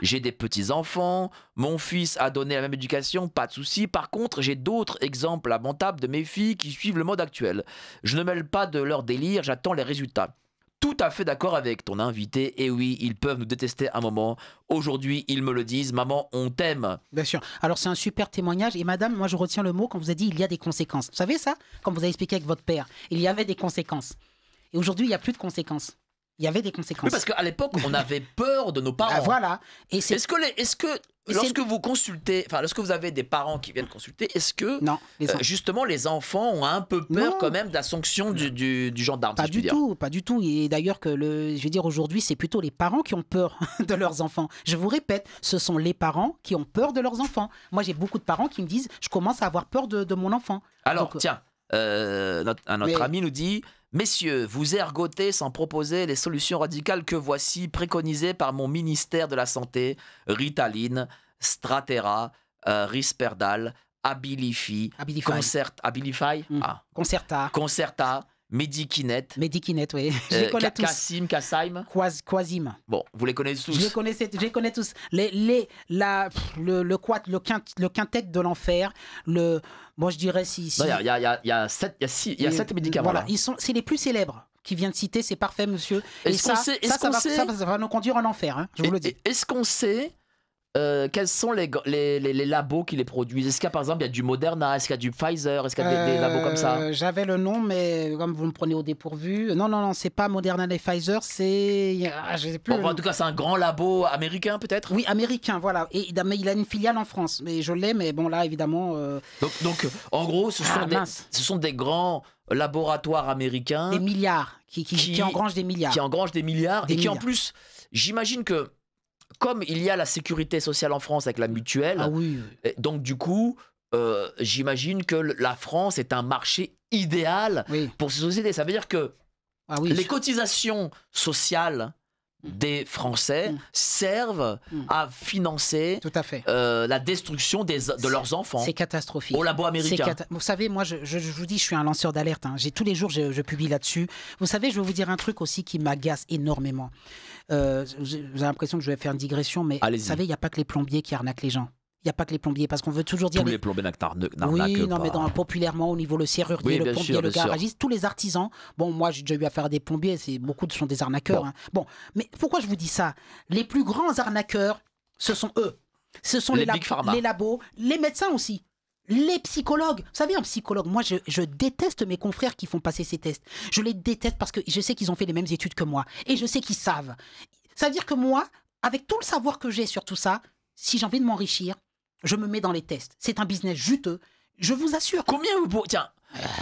J'ai des petits-enfants, mon fils a donné la même éducation, pas de souci. Par contre, j'ai d'autres exemples lamentables de mes filles qui suivent le mode actuel. Je ne mêle pas de leur délire, j'attends les résultats. Tout à fait d'accord avec ton invité. Et oui, ils peuvent nous détester un moment. Aujourd'hui, ils me le disent. Maman, on t'aime. Bien sûr. Alors, c'est un super témoignage. Et madame, moi, je retiens le mot quand vous avez dit il y a des conséquences. Vous savez ça? Comme vous avez expliqué avec votre père, il y avait des conséquences. Et aujourd'hui, il n'y a plus de conséquences. Il y avait des conséquences. Oui, parce qu'à l'époque, on avait peur de nos parents. Voilà. Et Est-ce que lorsque vous consultez, enfin, lorsque vous avez des parents qui viennent consulter, est-ce que non, justement les enfants ont un peu peur non. quand même de la sanction du gendarme? Pas si je puis du dire. tout, pas du tout. Et d'ailleurs que je vais dire aujourd'hui, c'est plutôt les parents qui ont peur de leurs enfants. Je vous répète, ce sont les parents qui ont peur de leurs enfants. Moi, j'ai beaucoup de parents qui me disent, je commence à avoir peur de mon enfant. Alors, Donc, tiens, notre ami nous dit: Messieurs, vous ergotez sans proposer les solutions radicales que voici préconisées par mon ministère de la Santé: Ritaline, Strattera, Risperdal, Abilify, Abilify, Concerta, Medikinet, oui. Je les connais tous. Kassim. Quasim. Bon, vous les connaissez tous. Je les connais tous. Le quintet de l'enfer. Moi, je dirais si. Il y a 7 médicaments. Voilà, là. c'est les plus célèbres qui viennent de citer. C'est parfait, monsieur. Et ça va nous conduire en enfer. Hein, je vous le dis. Est-ce qu'on sait quels sont les labos qui les produisent? Est-ce qu'il y a, par exemple, il y a du Moderna? Est-ce qu'il y a du Pfizer? Est-ce qu'il y a des labos comme ça? J'avais le nom, mais comme vous me prenez au dépourvu. Non, c'est pas Moderna et Pfizer, c'est. Je sais plus. En tout cas, c'est un grand labo américain, peut-être? Oui, américain, voilà. Et mais il a une filiale en France. Mais je l'ai, mais bon, là, évidemment. Donc, en gros, ce sont des grands laboratoires américains. Des milliards, qui engrangent des milliards. Qui engrangent des milliards. En plus, j'imagine que, comme il y a la sécurité sociale en France avec la mutuelle, donc du coup, j'imagine que la France est un marché idéal pour ces sociétés. Ça veut dire que les cotisations sociales des Français servent à financer la destruction de leurs enfants. C'est catastrophique. Au labo américain. Vous savez, moi, je vous dis, je suis un lanceur d'alerte. Hein. Tous les jours, je publie là-dessus. Vous savez, je vais vous dire un truc aussi qui m'agace énormément. J'ai l'impression que je vais faire une digression, mais vous savez, il n'y a pas que les plombiers qui arnaquent les gens. Il n'y a pas que les plombiers, parce qu'on veut toujours dire... Tous les plombiers n'arnaquent pas. Oui, non, mais populairement, au niveau le serrurier, le plombier, le garagiste, tous les artisans. Bon, moi, j'ai déjà eu affaire à des plombiers, beaucoup sont des arnaqueurs. Bon. Hein. Bon, mais pourquoi je vous dis ça? Les plus grands arnaqueurs, ce sont eux. Ce sont les labos, les médecins aussi. Les psychologues, vous savez, un psychologue, moi je déteste mes confrères qui font passer ces tests. Je les déteste parce que je sais qu'ils ont fait les mêmes études que moi et je sais qu'ils savent. Ça veut dire que moi, avec tout le savoir que j'ai sur tout ça, si j'ai envie de m'enrichir, je me mets dans les tests. C'est un business juteux. Je vous assure. Combien vous... Tiens,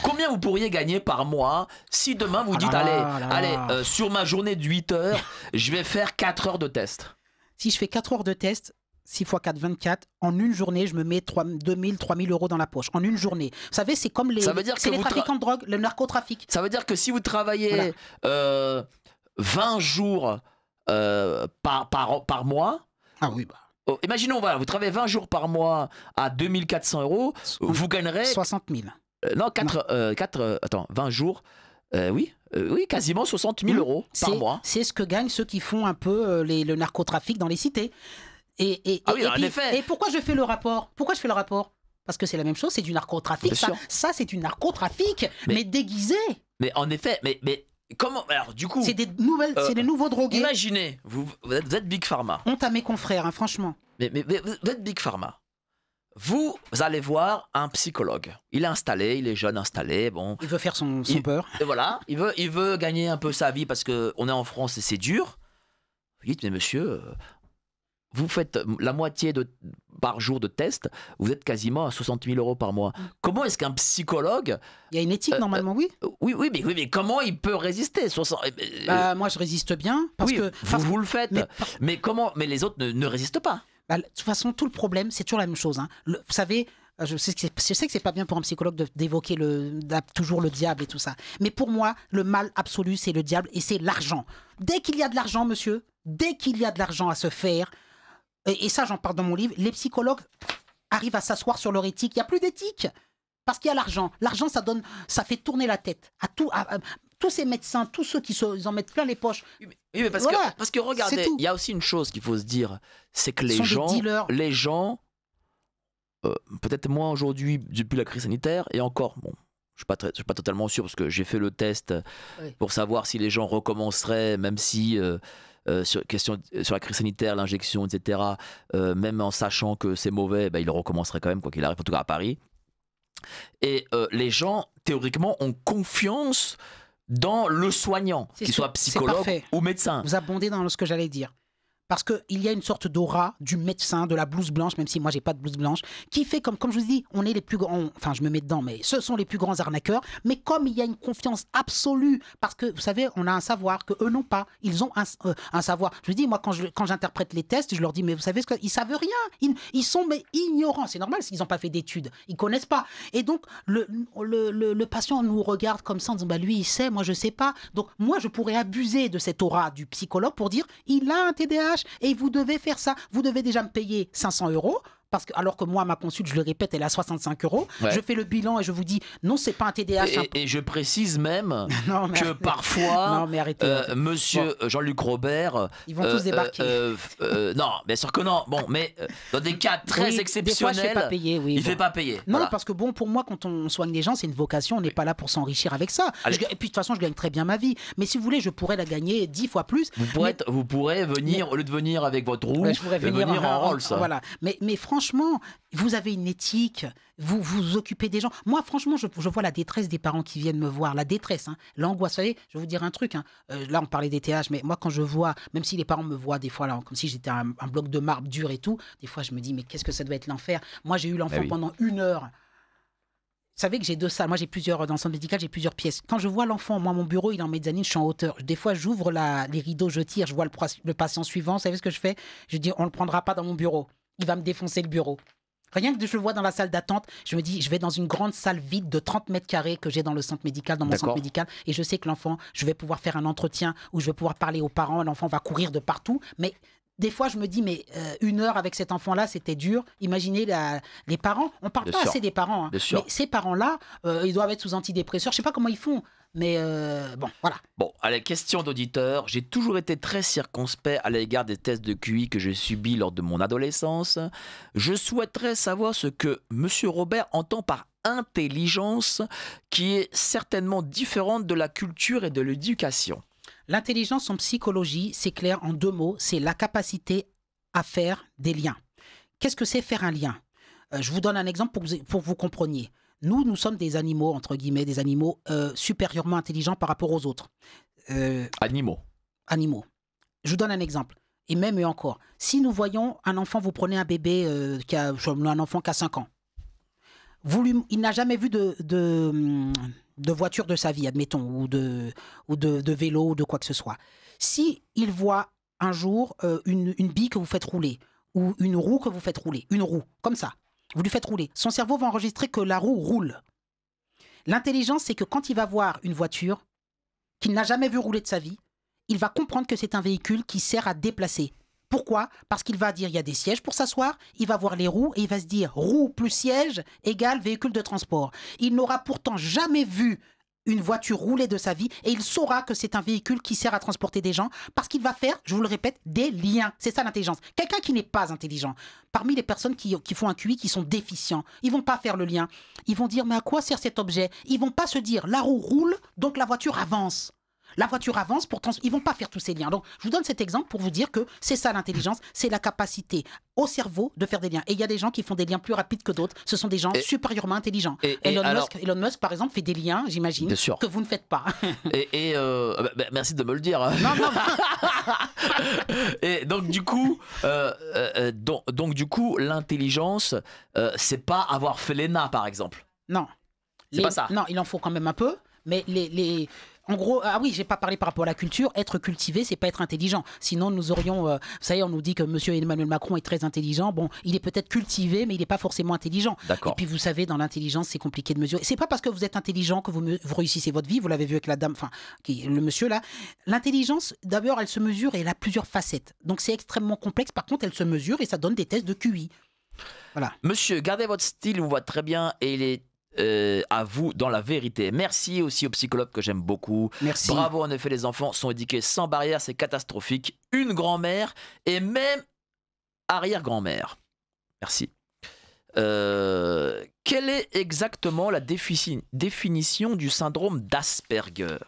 Combien vous pourriez gagner par mois si demain vous Ah dites, là allez, là là allez, là. sur ma journée de 8 heures, je vais faire 4 heures de test. Si je fais 4 heures de test, 6 x 4, 24, en une journée, je me mets 2000, 3000 euros dans la poche. En une journée. Vous savez, c'est comme Ça veut dire c'est que les trafiquants de drogue, le narcotrafic. Ça veut dire que si vous travaillez 20 jours par mois, Ah oui, bah. imaginons, voilà, vous travaillez 20 jours par mois à 2400 euros, vous gagnerez... 60 000. non, 20 jours, oui, quasiment 60 000 euros par mois. C'est ce que gagnent ceux qui font un peu le narcotrafic dans les cités. Ah oui, en effet. Et pourquoi je fais le rapport? Parce que c'est la même chose, c'est du narcotrafic. Bien sûr. Ça c'est du narcotrafic, mais déguisé. Mais en effet, mais comment... Alors, du coup... C'est des nouveaux drogués. Imaginez, vous êtes Big Pharma. Honte à mes confrères, hein, franchement. Mais vous êtes Big Pharma. Vous allez voir un psychologue. Il est installé, il est jeune installé, bon. Il veut faire son beurre. Et voilà, il veut gagner un peu sa vie parce qu'on est en France et c'est dur. Vous dites, mais monsieur, vous faites la moitié par jour de test, vous êtes quasiment à 60 000 euros par mois. Comment est-ce qu'un psychologue... Il y a une éthique normalement, oui. Oui, mais comment il peut résister Moi, je résiste bien. Parce que, vous le faites, mais comment... Mais les autres ne résistent pas. De toute façon, tout le problème, c'est toujours la même chose. Hein. Vous savez, je sais que c'est pas bien pour un psychologue d'évoquer toujours le diable et tout ça. Mais pour moi, le mal absolu, c'est le diable et c'est l'argent. Dès qu'il y a de l'argent, monsieur, dès qu'il y a de l'argent à se faire, et ça, j'en parle dans mon livre, les psychologues arrivent à s'asseoir sur leur éthique. Il n'y a plus d'éthique. Parce qu'il y a l'argent. L'argent, ça fait tourner la tête à tous ces médecins, tous ceux qui ils en mettent plein les poches. Oui, mais parce que regardez, il y a aussi une chose qu'il faut se dire, c'est que les gens, peut-être moins aujourd'hui depuis la crise sanitaire, et encore, bon, je suis pas totalement sûr parce que j'ai fait le test pour savoir si les gens recommenceraient, même si sur la crise sanitaire, l'injection, etc., même en sachant que c'est mauvais, ils le recommenceraient quand même, quoi qu'il arrive, en tout cas à Paris. Et les gens, théoriquement, ont confiance dans le soignant, qu'il soit psychologue ou médecin. Vous abondez dans ce que j'allais dire. Parce qu'il y a une sorte d'aura du médecin, de la blouse blanche, même si moi j'ai pas de blouse blanche, qui fait comme je vous dis, on est les plus grands, enfin je me mets dedans, mais ce sont les plus grands arnaqueurs, mais comme il y a une confiance absolue, parce que vous savez, on a un savoir que eux n'ont pas, ils ont un savoir. Je vous dis, moi quand j'interprète les tests, je leur dis, mais vous savez ce qu'ils savent rien, ils sont mais ignorants, c'est normal s'ils n'ont pas fait d'études, ils connaissent pas. Et donc le patient nous regarde comme ça en disant, lui il sait, moi je sais pas. Donc moi je pourrais abuser de cette aura du psychologue pour dire, il a un TDAH. Et vous devez faire ça. Vous devez déjà me payer 500 euros. Alors que moi, ma consulte, je le répète, elle est à 65 euros. Ouais. Je fais le bilan et je vous dis, non, c'est pas un TDAH. Et je précise même que parfois, monsieur Jean-Luc Robert... Ils vont tous débarquer. Non, bien sûr que non. Bon, mais dans des cas très exceptionnels, des fois, je fais pas payer, il fait pas payer. Non, voilà. Parce que bon, pour moi, quand on soigne les gens, c'est une vocation. On n'est pas là pour s'enrichir avec ça. Et puis, de toute façon, je gagne très bien ma vie. Mais si vous voulez, je pourrais la gagner 10 fois plus. Vous pourrez venir, au lieu de venir avec votre roue, je pourrais venir en Rolls. Voilà. Mais franchement, vous avez une éthique, vous vous occupez des gens. Moi, franchement, je vois la détresse des parents qui viennent me voir, la détresse, l'angoisse. Vous savez, je vais vous dire un truc. Là, on parlait des TH, mais moi, quand je vois, même si les parents me voient des fois, là, comme si j'étais un bloc de marbre dur et tout, des fois, je me dis, mais qu'est-ce que ça doit être l'enfer. Moi, j'ai eu l'enfant pendant 1 heure. Vous savez que j'ai 2 salles. Moi, j'ai plusieurs, dans le centre médical, j'ai plusieurs pièces. Quand je vois l'enfant, moi, mon bureau, il est en mezzanine, je suis en hauteur. Des fois, j'ouvre les rideaux, je tire, je vois le patient suivant. Vous savez ce que je fais? Je dis, on ne le prendra pas dans mon bureau. Il va me défoncer le bureau. Rien que je le vois dans la salle d'attente, je me dis, je vais dans une grande salle vide de 30 mètres carrés que j'ai dans le centre médical, dans mon centre médical, et je sais que l'enfant, je vais pouvoir faire un entretien où je vais pouvoir parler aux parents, l'enfant va courir de partout, mais des fois, je me dis, mais 1 heure avec cet enfant-là, c'était dur. Imaginez les parents. On ne parle pas assez des parents. Mais ces parents-là, ils doivent être sous antidépresseurs. Je ne sais pas comment ils font. Mais bon, voilà. Bon, à la question d'auditeur, j'ai toujours été très circonspect à l'égard des tests de QI que j'ai subis lors de mon adolescence. Je souhaiterais savoir ce que M. Robert entend par intelligence, qui est certainement différente de la culture et de l'éducation. L'intelligence en psychologie, c'est clair en 2 mots, c'est la capacité à faire des liens. Qu'est-ce que c'est faire un lien? Je vous donne un exemple pour que vous compreniez. Nous sommes des animaux, entre guillemets, des animaux supérieurement intelligents par rapport aux autres. Animaux. Je vous donne un exemple. Et même et encore, si nous voyons un enfant, vous prenez un bébé, un enfant qui a 5 ans. il n'a jamais vu de voiture de sa vie, admettons, ou de vélo, ou de quoi que ce soit. Si il voit un jour une bille que vous faites rouler, ou une roue que vous faites rouler, une roue, comme ça, vous lui faites rouler, son cerveau va enregistrer que la roue roule. L'intelligence, c'est que quand il va voir une voiture qu'il n'a jamais vu rouler de sa vie, il va comprendre que c'est un véhicule qui sert à déplacer. Pourquoi? Parce qu'il va dire il y a des sièges pour s'asseoir, il va voir les roues et il va se dire roue plus siège égale véhicule de transport. Il n'aura pourtant jamais vu une voiture rouler de sa vie et il saura que c'est un véhicule qui sert à transporter des gens parce qu'il va faire, je vous le répète, des liens. C'est ça l'intelligence. Quelqu'un qui n'est pas intelligent, parmi les personnes qui font un QI, qui sont déficients, ils vont pas faire le lien. Ils vont dire mais à quoi sert cet objet? Ils vont pas se dire la roue roule donc la voiture avance. La voiture avance, pourtant, ils vont pas faire tous ces liens. Donc, je vous donne cet exemple pour vous dire que c'est ça l'intelligence, c'est la capacité au cerveau de faire des liens. Et il y a des gens qui font des liens plus rapides que d'autres. Ce sont des gens supérieurement intelligents. Elon Musk, par exemple, fait des liens, j'imagine, que vous ne faites pas. Merci de me le dire. Non. Et donc du coup, l'intelligence, c'est pas avoir fait l'ENA, par exemple. Non. C'est pas ça. Non, il en faut quand même un peu. Mais en gros, ah oui, j'ai pas parlé par rapport à la culture. Être cultivé, c'est pas être intelligent. Sinon, nous aurions, vous savez, on nous dit que Monsieur Emmanuel Macron est très intelligent. Bon, il est peut-être cultivé, mais il n'est pas forcément intelligent. D'accord. Et puis, vous savez, dans l'intelligence, c'est compliqué de mesurer. C'est pas parce que vous êtes intelligent que vous réussissez votre vie. Vous l'avez vu avec la dame, enfin, le monsieur là. L'intelligence, d'abord, elle se mesure et elle a plusieurs facettes. Donc, c'est extrêmement complexe. Par contre, elle se mesure et ça donne des tests de QI. Voilà. Monsieur, gardez votre style, on voit très bien et il est à vous dans la vérité. Merci aussi aux psychologues que j'aime beaucoup. Merci. Bravo, en effet, les enfants sont éduqués sans barrière, c'est catastrophique. Une grand-mère et même arrière-grand-mère. Merci. Quelle est exactement la définition du syndrome d'Asperger?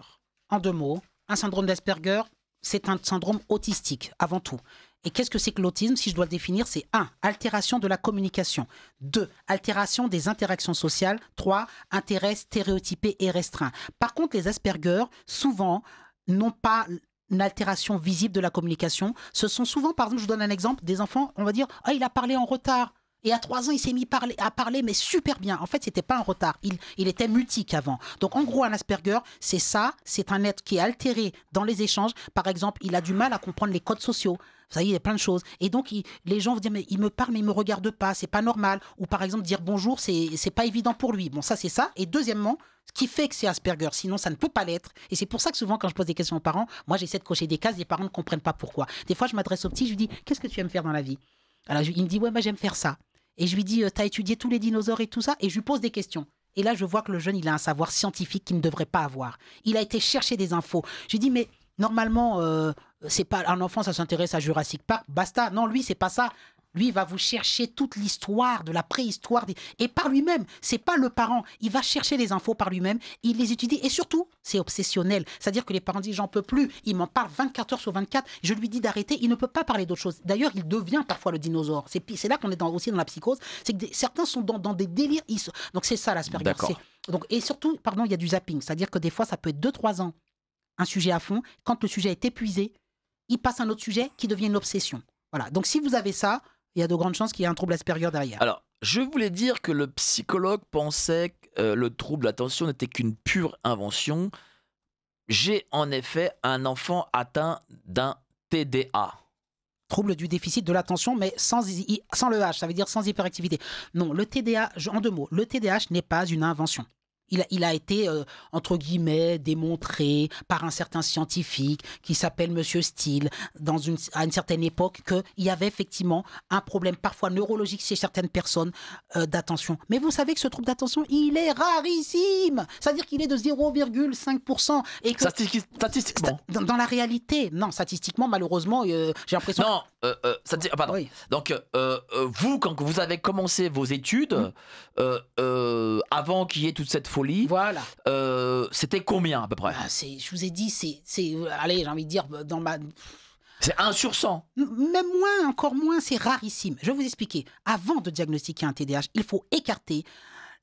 En 2 mots, un syndrome d'Asperger, c'est un syndrome autistique, avant tout. Et qu'est-ce que c'est que l'autisme? Si je dois le définir, c'est 1. Altération de la communication. 2. Altération des interactions sociales. 3. Intérêt stéréotypé et restreint. Par contre, les Asperger, souvent, n'ont pas une altération visible de la communication. Ce sont souvent, par exemple, je vous donne un exemple, des enfants, on va dire « Ah, il a parlé en retard ». Et à 3 ans, il s'est mis à parler, mais super bien. En fait, c'était pas un retard. Il était mutique avant. Donc, en gros, un Asperger, c'est ça. C'est un être qui est altéré dans les échanges. Par exemple, il a du mal à comprendre les codes sociaux. Vous savez, il y a plein de choses. Et donc, les gens vont dire, mais il me parle, mais il me regarde pas. C'est pas normal. Ou par exemple, dire bonjour, c'est pas évident pour lui. Bon, ça, c'est ça. Et deuxièmement, ce qui fait que c'est Asperger, sinon ça ne peut pas l'être. Et c'est pour ça que souvent, quand je pose des questions aux parents, moi, j'essaie de cocher des cases. Les parents ne comprennent pas pourquoi. Des fois, je m'adresse au petit, je lui dis, qu'est-ce que tu aimes faire dans la vie? Alors, il me dit, ouais, moi, j'aime faire ça. Et je lui dis, t'as étudié tous les dinosaures et tout ça? Et je lui pose des questions. Et là, je vois que le jeune, il a un savoir scientifique qu'il ne devrait pas avoir. Il a été chercher des infos. Je lui dis, mais normalement, c'est pas un enfant, ça s'intéresse à Jurassic Park. Basta. Non, lui, c'est pas ça. Lui, il va vous chercher toute l'histoire de la préhistoire. Et par lui-même, c'est pas le parent. Il va chercher les infos par lui-même. Il les étudie. Et surtout, c'est obsessionnel. C'est-à-dire que les parents disent, j'en peux plus. Il m'en parle 24 heures sur 24. Je lui dis d'arrêter. Il ne peut pas parler d'autre chose. D'ailleurs, il devient parfois le dinosaure. C'est là qu'on est aussi dans la psychose. C'est que certains sont dans des délires. Donc, c'est ça l'Asperger. Et surtout, pardon, il y a du zapping. C'est-à-dire que des fois, ça peut être 2-3 ans, un sujet à fond. Quand le sujet est épuisé, il passe à un autre sujet qui devient une obsession. Voilà. Donc, si vous avez ça, il y a de grandes chances qu'il y ait un trouble Asperger derrière. Alors, je voulais dire que le psychologue pensait que le trouble de l'attention n'était qu'une pure invention. J'ai en effet un enfant atteint d'un TDA. Trouble du déficit de l'attention, mais sans le H, ça veut dire sans hyperactivité. Non, le TDA, en 2 mots, le TDAH n'est pas une invention. Il a été, entre guillemets, démontré par un certain scientifique qui s'appelle Monsieur Steele, à une certaine époque, qu'il y avait effectivement un problème parfois neurologique chez certaines personnes d'attention. Mais vous savez que ce trouble d'attention, il est rarissime. C'est-à-dire qu'il est de 0,5%. Et que, statistiquement. Dans la réalité, non, statistiquement, malheureusement, j'ai l'impression... Non, pardon. Oui. Donc, vous, quand vous avez commencé vos études, avant qu'il y ait toute cette folie, voilà. C'était combien à peu près? Je vous ai dit, allez, j'ai envie de dire, c'est 1 sur 100. Même moins, encore moins, c'est rarissime. Je vais vous expliquer. Avant de diagnostiquer un TDAH, il faut écarter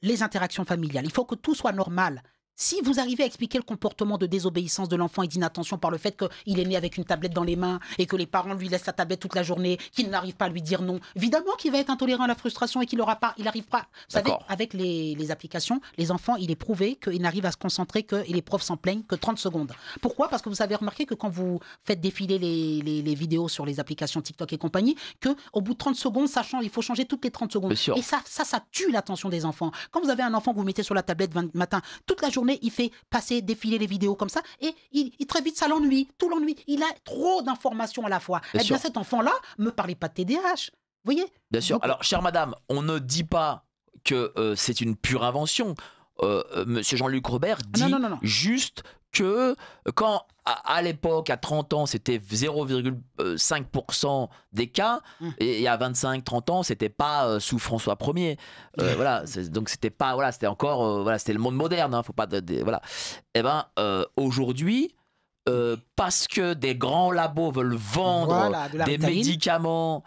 les interactions familiales. Il faut que tout soit normal. Si vous arrivez à expliquer le comportement de désobéissance de l'enfant et d'inattention par le fait qu'il est né avec une tablette dans les mains et que les parents lui laissent la tablette toute la journée, qu'il n'arrive pas à lui dire non, évidemment qu'il va être intolérant à la frustration et qu'il n'arrive pas. Vous savez, avec les applications, les enfants, il est prouvé qu'ils n'arrivent à se concentrer et les profs s'en plaignent que 30 secondes. Pourquoi ? Parce que vous avez remarqué que quand vous faites défiler les vidéos sur les applications TikTok et compagnie, qu'au bout de 30 secondes, il faut changer toutes les 30 secondes. Et ça tue l'attention des enfants. Quand vous avez un enfant que vous mettez sur la tablette le matin, toute la journée, il fait défiler les vidéos comme ça et très vite ça l'ennuie, tout l'ennuie. Il a trop d'informations à la fois. Eh bien cet enfant-là, me parlez pas de TDAH. Vous voyez ? Bien sûr. Alors, chère madame, on ne dit pas que c'est une pure invention. Monsieur Jean-Luc Robert dit non. juste que quand à l'époque, à 30 ans, c'était 0,5% des cas, et à 25-30 ans, c'était pas sous François Ier. Voilà, donc c'était pas, voilà, c'était encore, voilà, c'était le monde moderne, hein, faut pas, voilà. Et ben aujourd'hui, parce que des grands labos veulent vendre des médicaments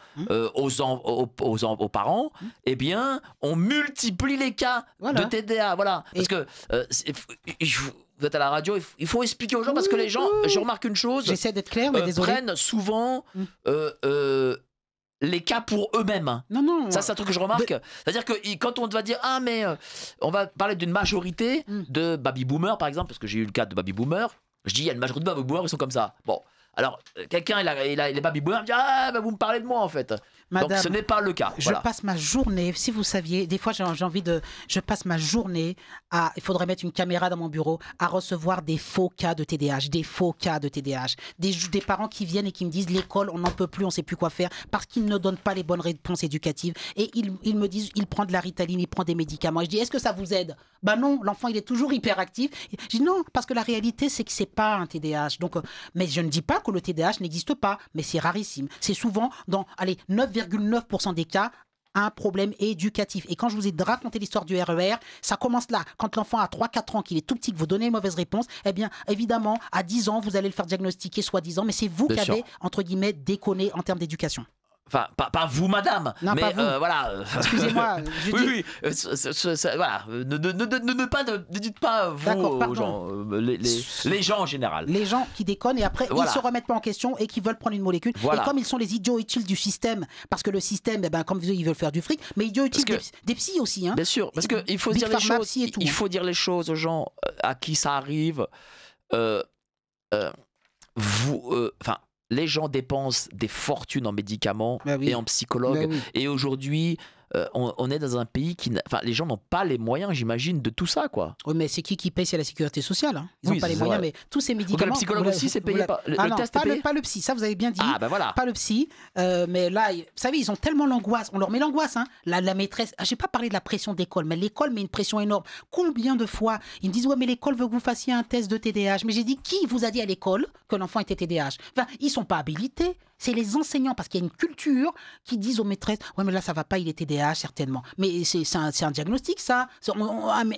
aux parents, eh bien, on multiplie les cas de TDA. Voilà. Parce que vous êtes à la radio, il faut expliquer aux gens parce que les gens, je remarque une chose, j'essaie d'être clair, mais désolé, prennent souvent les cas pour eux-mêmes. Non. Ça, c'est un truc que je remarque. C'est-à-dire que quand on va dire, ah, mais on va parler d'une majorité de baby-boomers, par exemple, parce que j'ai eu le cas de baby-boomers, je dis, il y a une majorité de baby-boomers qui sont comme ça. Bon, alors, quelqu'un, il a les baby-boomers, il dit, ah, bah, vous me parlez de moi, en fait. Madame, donc, ce n'est pas le cas. Je passe ma journée, si vous saviez, des fois j'ai envie je passe ma journée il faudrait mettre une caméra dans mon bureau, à recevoir des faux cas de TDAH, des parents qui viennent et qui me disent, l'école, on n'en peut plus, on ne sait plus quoi faire, parce qu'ils ne donnent pas les bonnes réponses éducatives. Et ils me disent, il prend de la Ritaline, il prend des médicaments. Et je dis, est-ce que ça vous aide ? Ben non, l'enfant, il est toujours hyperactif. Je dis, non, parce que la réalité, c'est que c'est pas un TDAH. Donc, mais je ne dis pas que le TDAH n'existe pas, mais c'est rarissime. C'est souvent dans, 9,9% des cas, un problème éducatif. Et quand je vous ai raconté l'histoire du RER, ça commence là. Quand l'enfant a 3-4 ans, qu'il est tout petit, que vous donnez une mauvaise réponse, eh bien, évidemment, à 10 ans, vous allez le faire diagnostiquer, soi-disant, mais c'est vous qui avez, entre guillemets, déconné en termes d'éducation. Enfin, pas vous, madame. Non, mais pas vous. Voilà. Excusez-moi. Oui. Voilà. Ne dites pas vous aux gens, les gens en général. Les gens qui déconnent et après ils se remettent pas en question et qui veulent prendre une molécule. Voilà. Et comme ils sont les idiots utiles du système, parce que le système, comme ils veulent faire du fric, mais idiots utiles des psys aussi. Hein. Bien sûr, parce qu'il faut dire les choses. Il faut dire les choses aux gens à qui ça arrive. Les gens dépensent des fortunes en médicaments et en psychologues. Et aujourd'hui, on est dans un pays les gens n'ont pas les moyens, j'imagine, de tout ça, quoi. Oui, mais c'est qui paye? C'est la sécurité sociale. Hein. Ils n'ont pas les moyens, mais tous ces médicaments. Donc, le psychologue aussi, c'est payé par. Le test est payé. Pas le psy, ça vous avez bien dit. Ah, ben voilà. Pas le psy. Mais là, vous savez, ils ont tellement l'angoisse. On leur met l'angoisse. Hein. La maîtresse. Je n'ai pas parlé de la pression d'école, mais l'école met une pression énorme. Combien de fois ils me disent, ouais, mais l'école veut que vous fassiez un test de TDAH. Mais j'ai dit, qui vous a dit à l'école que l'enfant était TDAH? Enfin, ils ne sont pas habilités. C'est les enseignants, parce qu'il y a une culture qui disent aux maîtresses, ouais, mais là, ça va pas, il est TDAH, certainement. Mais c'est un diagnostic, ça.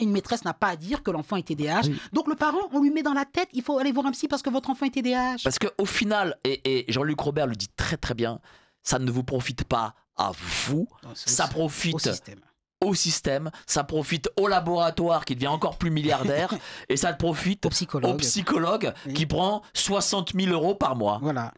Une maîtresse n'a pas à dire que l'enfant est TDAH. Oui. Donc, le parent, on lui met dans la tête, il faut aller voir un psy parce que votre enfant est TDAH. Parce qu'au final, et Jean-Luc Robert le dit très, très bien, ça ne vous profite pas à vous, ça profite au système, ça profite au laboratoire qui devient encore plus milliardaire et ça profite au psychologue qui prend 60 000 € par mois. Voilà.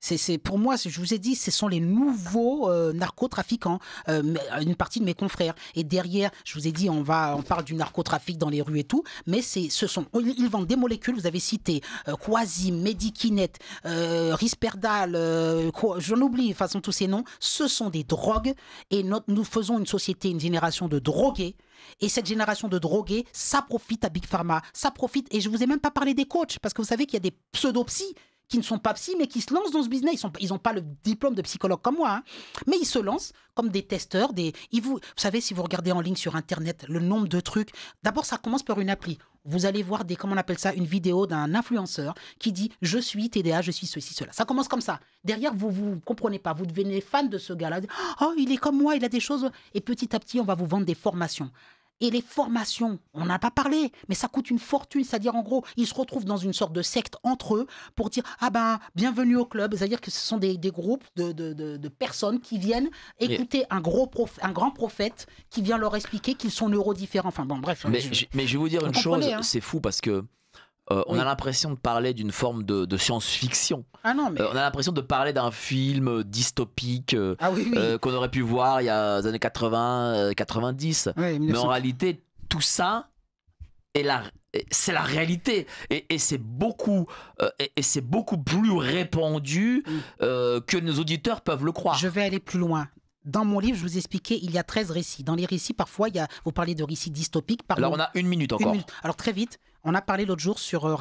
C'est pour moi, je vous ai dit, ce sont les nouveaux narcotrafiquants, une partie de mes confrères. Et derrière, je vous ai dit, on parle du narcotrafic dans les rues et tout, mais ils vendent des molécules, vous avez cité Quasim, Medikinet, Risperdal, j'en oublie, de toute façon tous ces noms, ce sont des drogues et nous faisons une génération de drogués. Et cette génération de drogués, ça profite à Big Pharma, ça profite. Et je vous ai même pas parlé des coachs, parce que vous savez qu'il y a des pseudo-psys qui ne sont pas psys, mais qui se lancent dans ce business. Ils n'ont pas le diplôme de psychologue comme moi, hein. Mais ils se lancent comme des testeurs. Vous savez, si vous regardez en ligne sur Internet, le nombre de trucs, d'abord, ça commence par une appli. Vous allez voir comment on appelle ça, une vidéo d'un influenceur qui dit « Je suis TDA, je suis ceci, cela ». Ça commence comme ça. Derrière, vous ne comprenez pas. Vous devenez fan de ce gars-là. « Oh, il est comme moi, il a des choses. » Et petit à petit, on va vous vendre des formations. Et les formations, on n'a pas parlé, mais ça coûte une fortune. C'est-à-dire, en gros, ils se retrouvent dans une sorte de secte entre eux pour dire « Ah ben, bienvenue au club ». C'est-à-dire que ce sont des groupes de personnes qui viennent écouter un grand prophète qui vient leur expliquer qu'ils sont neurodifférents. Enfin bon, bref. Mais je vais vous dire une chose, hein. c'est fou parce que on a l'impression de parler d'une forme de science-fiction. Ah non, mais... on a l'impression de parler d'un film dystopique oui. qu'on aurait pu voir il y a les années 80, 90. Oui, mais en réalité, tout ça c'est la réalité. Et c'est beaucoup, plus répandu que nos auditeurs peuvent le croire. Je vais aller plus loin. Dans mon livre, je vous expliquais, il y a 13 récits. Dans les récits, parfois, vous parlez de récits dystopiques. Alors, on a 1 minute encore. Alors, très vite, on a parlé l'autre jour sur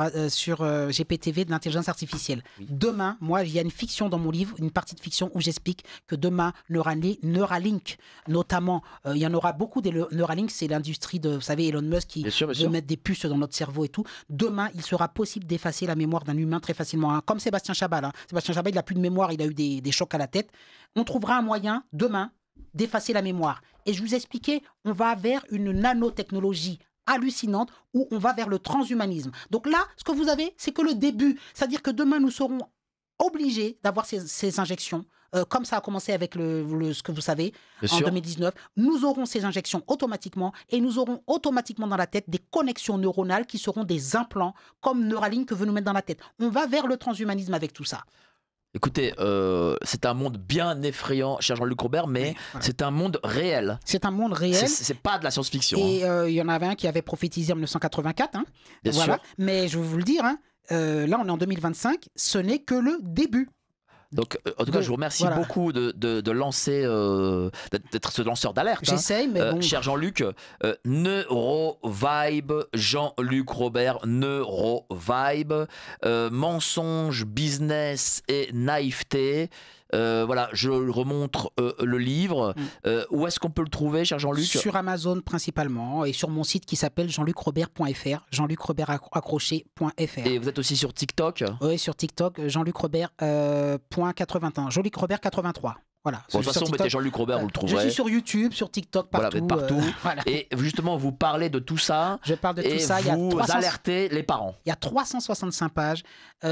GPTV de l'intelligence artificielle. Oui. Demain, moi, il y a une fiction dans mon livre, une partie de fiction où j'explique que demain, Neuralink, notamment, il y en aura beaucoup des Neuralink, c'est l'industrie de, vous savez, Elon Musk qui veut mettre des puces dans notre cerveau et tout. Demain, il sera possible d'effacer la mémoire d'un humain très facilement. Hein. Comme Sébastien Chabal. Hein. Sébastien Chabal, il n'a plus de mémoire, il a eu des chocs à la tête. On trouvera un moyen, demain, d'effacer la mémoire. Et je vous expliquais, on va vers une nanotechnologie hallucinante où on va vers le transhumanisme. Donc là, ce que vous avez, c'est que le début. C'est-à-dire que demain, nous serons obligés d'avoir ces injections, comme ça a commencé avec ce que vous savez, en 2019. Nous aurons ces injections automatiquement et nous aurons automatiquement dans la tête des connexions neuronales qui seront des implants, comme Neuralink que veut nous mettre dans la tête. On va vers le transhumanisme avec tout ça. Écoutez, c'est un monde bien effrayant, cher Jean-Luc Robert, mais c'est un monde réel. C'est un monde réel. C'est pas de la science-fiction. Et il y en avait un qui avait prophétisé en 1984. Hein, bien sûr. Mais je vais vous le dire, hein, là on est en 2025, ce n'est que le début. Donc, en tout cas, je vous remercie beaucoup de lancer, d'être ce lanceur d'alerte. J'essaye, mais bon. Cher Jean-Luc, Neurovibe, Jean-Luc Robert, Neurovibe, mensonge, business et naïveté. Voilà, je remontre le livre. Où est-ce qu'on peut le trouver, cher Jean-Luc? Sur Amazon principalement et sur mon site qui s'appelle jeanlucrobert.fr, jeanlucrobertaccroché.fr. Et vous êtes aussi sur TikTok? Oui, sur TikTok, jeanlucrobert.81, Jean-Luc Robert 83. Voilà. Bon, de toute façon, mettez Jean-Luc Robert, vous le trouverez. Je suis sur YouTube, sur TikTok, partout. Voilà, partout. Voilà. Et justement, vous parlez de tout ça. Je parle de tout ça. Et vous alertez les parents. Il y a 365 pages.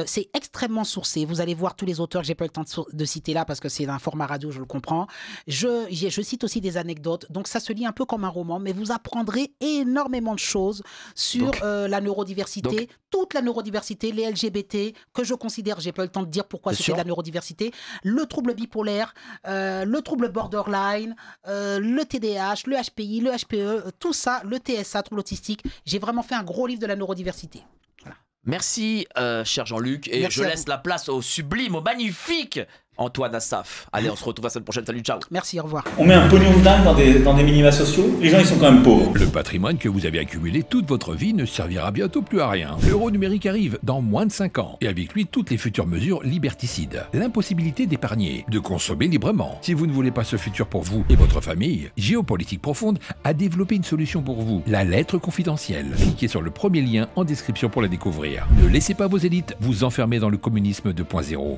C'est extrêmement sourcé. Vous allez voir tous les auteurs que j'ai pas eu le temps de citer là parce que c'est un format radio, je le comprends. Je cite aussi des anecdotes. Donc ça se lit un peu comme un roman, mais vous apprendrez énormément de choses sur la neurodiversité, toute la neurodiversité, les LGBT, que je considère, j'ai pas eu le temps de dire pourquoi c'était de la neurodiversité, le trouble bipolaire, le trouble borderline, le TDAH, le HPI, le HPE, tout ça, le TSA, trouble autistique. J'ai vraiment fait un gros livre de la neurodiversité. Voilà. Merci, cher Jean-Luc. Et je laisse la place au sublime, au magnifique Antoine Assaf. Allez, on se retrouve la semaine prochaine. Salut, ciao. Merci, au revoir. On met un pognon de dingue dans des minima sociaux. Les gens, ils sont quand même pauvres. Le patrimoine que vous avez accumulé toute votre vie ne servira bientôt plus à rien. L'euro numérique arrive dans moins de 5 ans. Et avec lui, toutes les futures mesures liberticides. L'impossibilité d'épargner, de consommer librement. Si vous ne voulez pas ce futur pour vous et votre famille, Géopolitique Profonde a développé une solution pour vous. La lettre confidentielle. Cliquez sur le premier lien en description pour la découvrir. Ne laissez pas vos élites vous enfermer dans le communisme 2.0.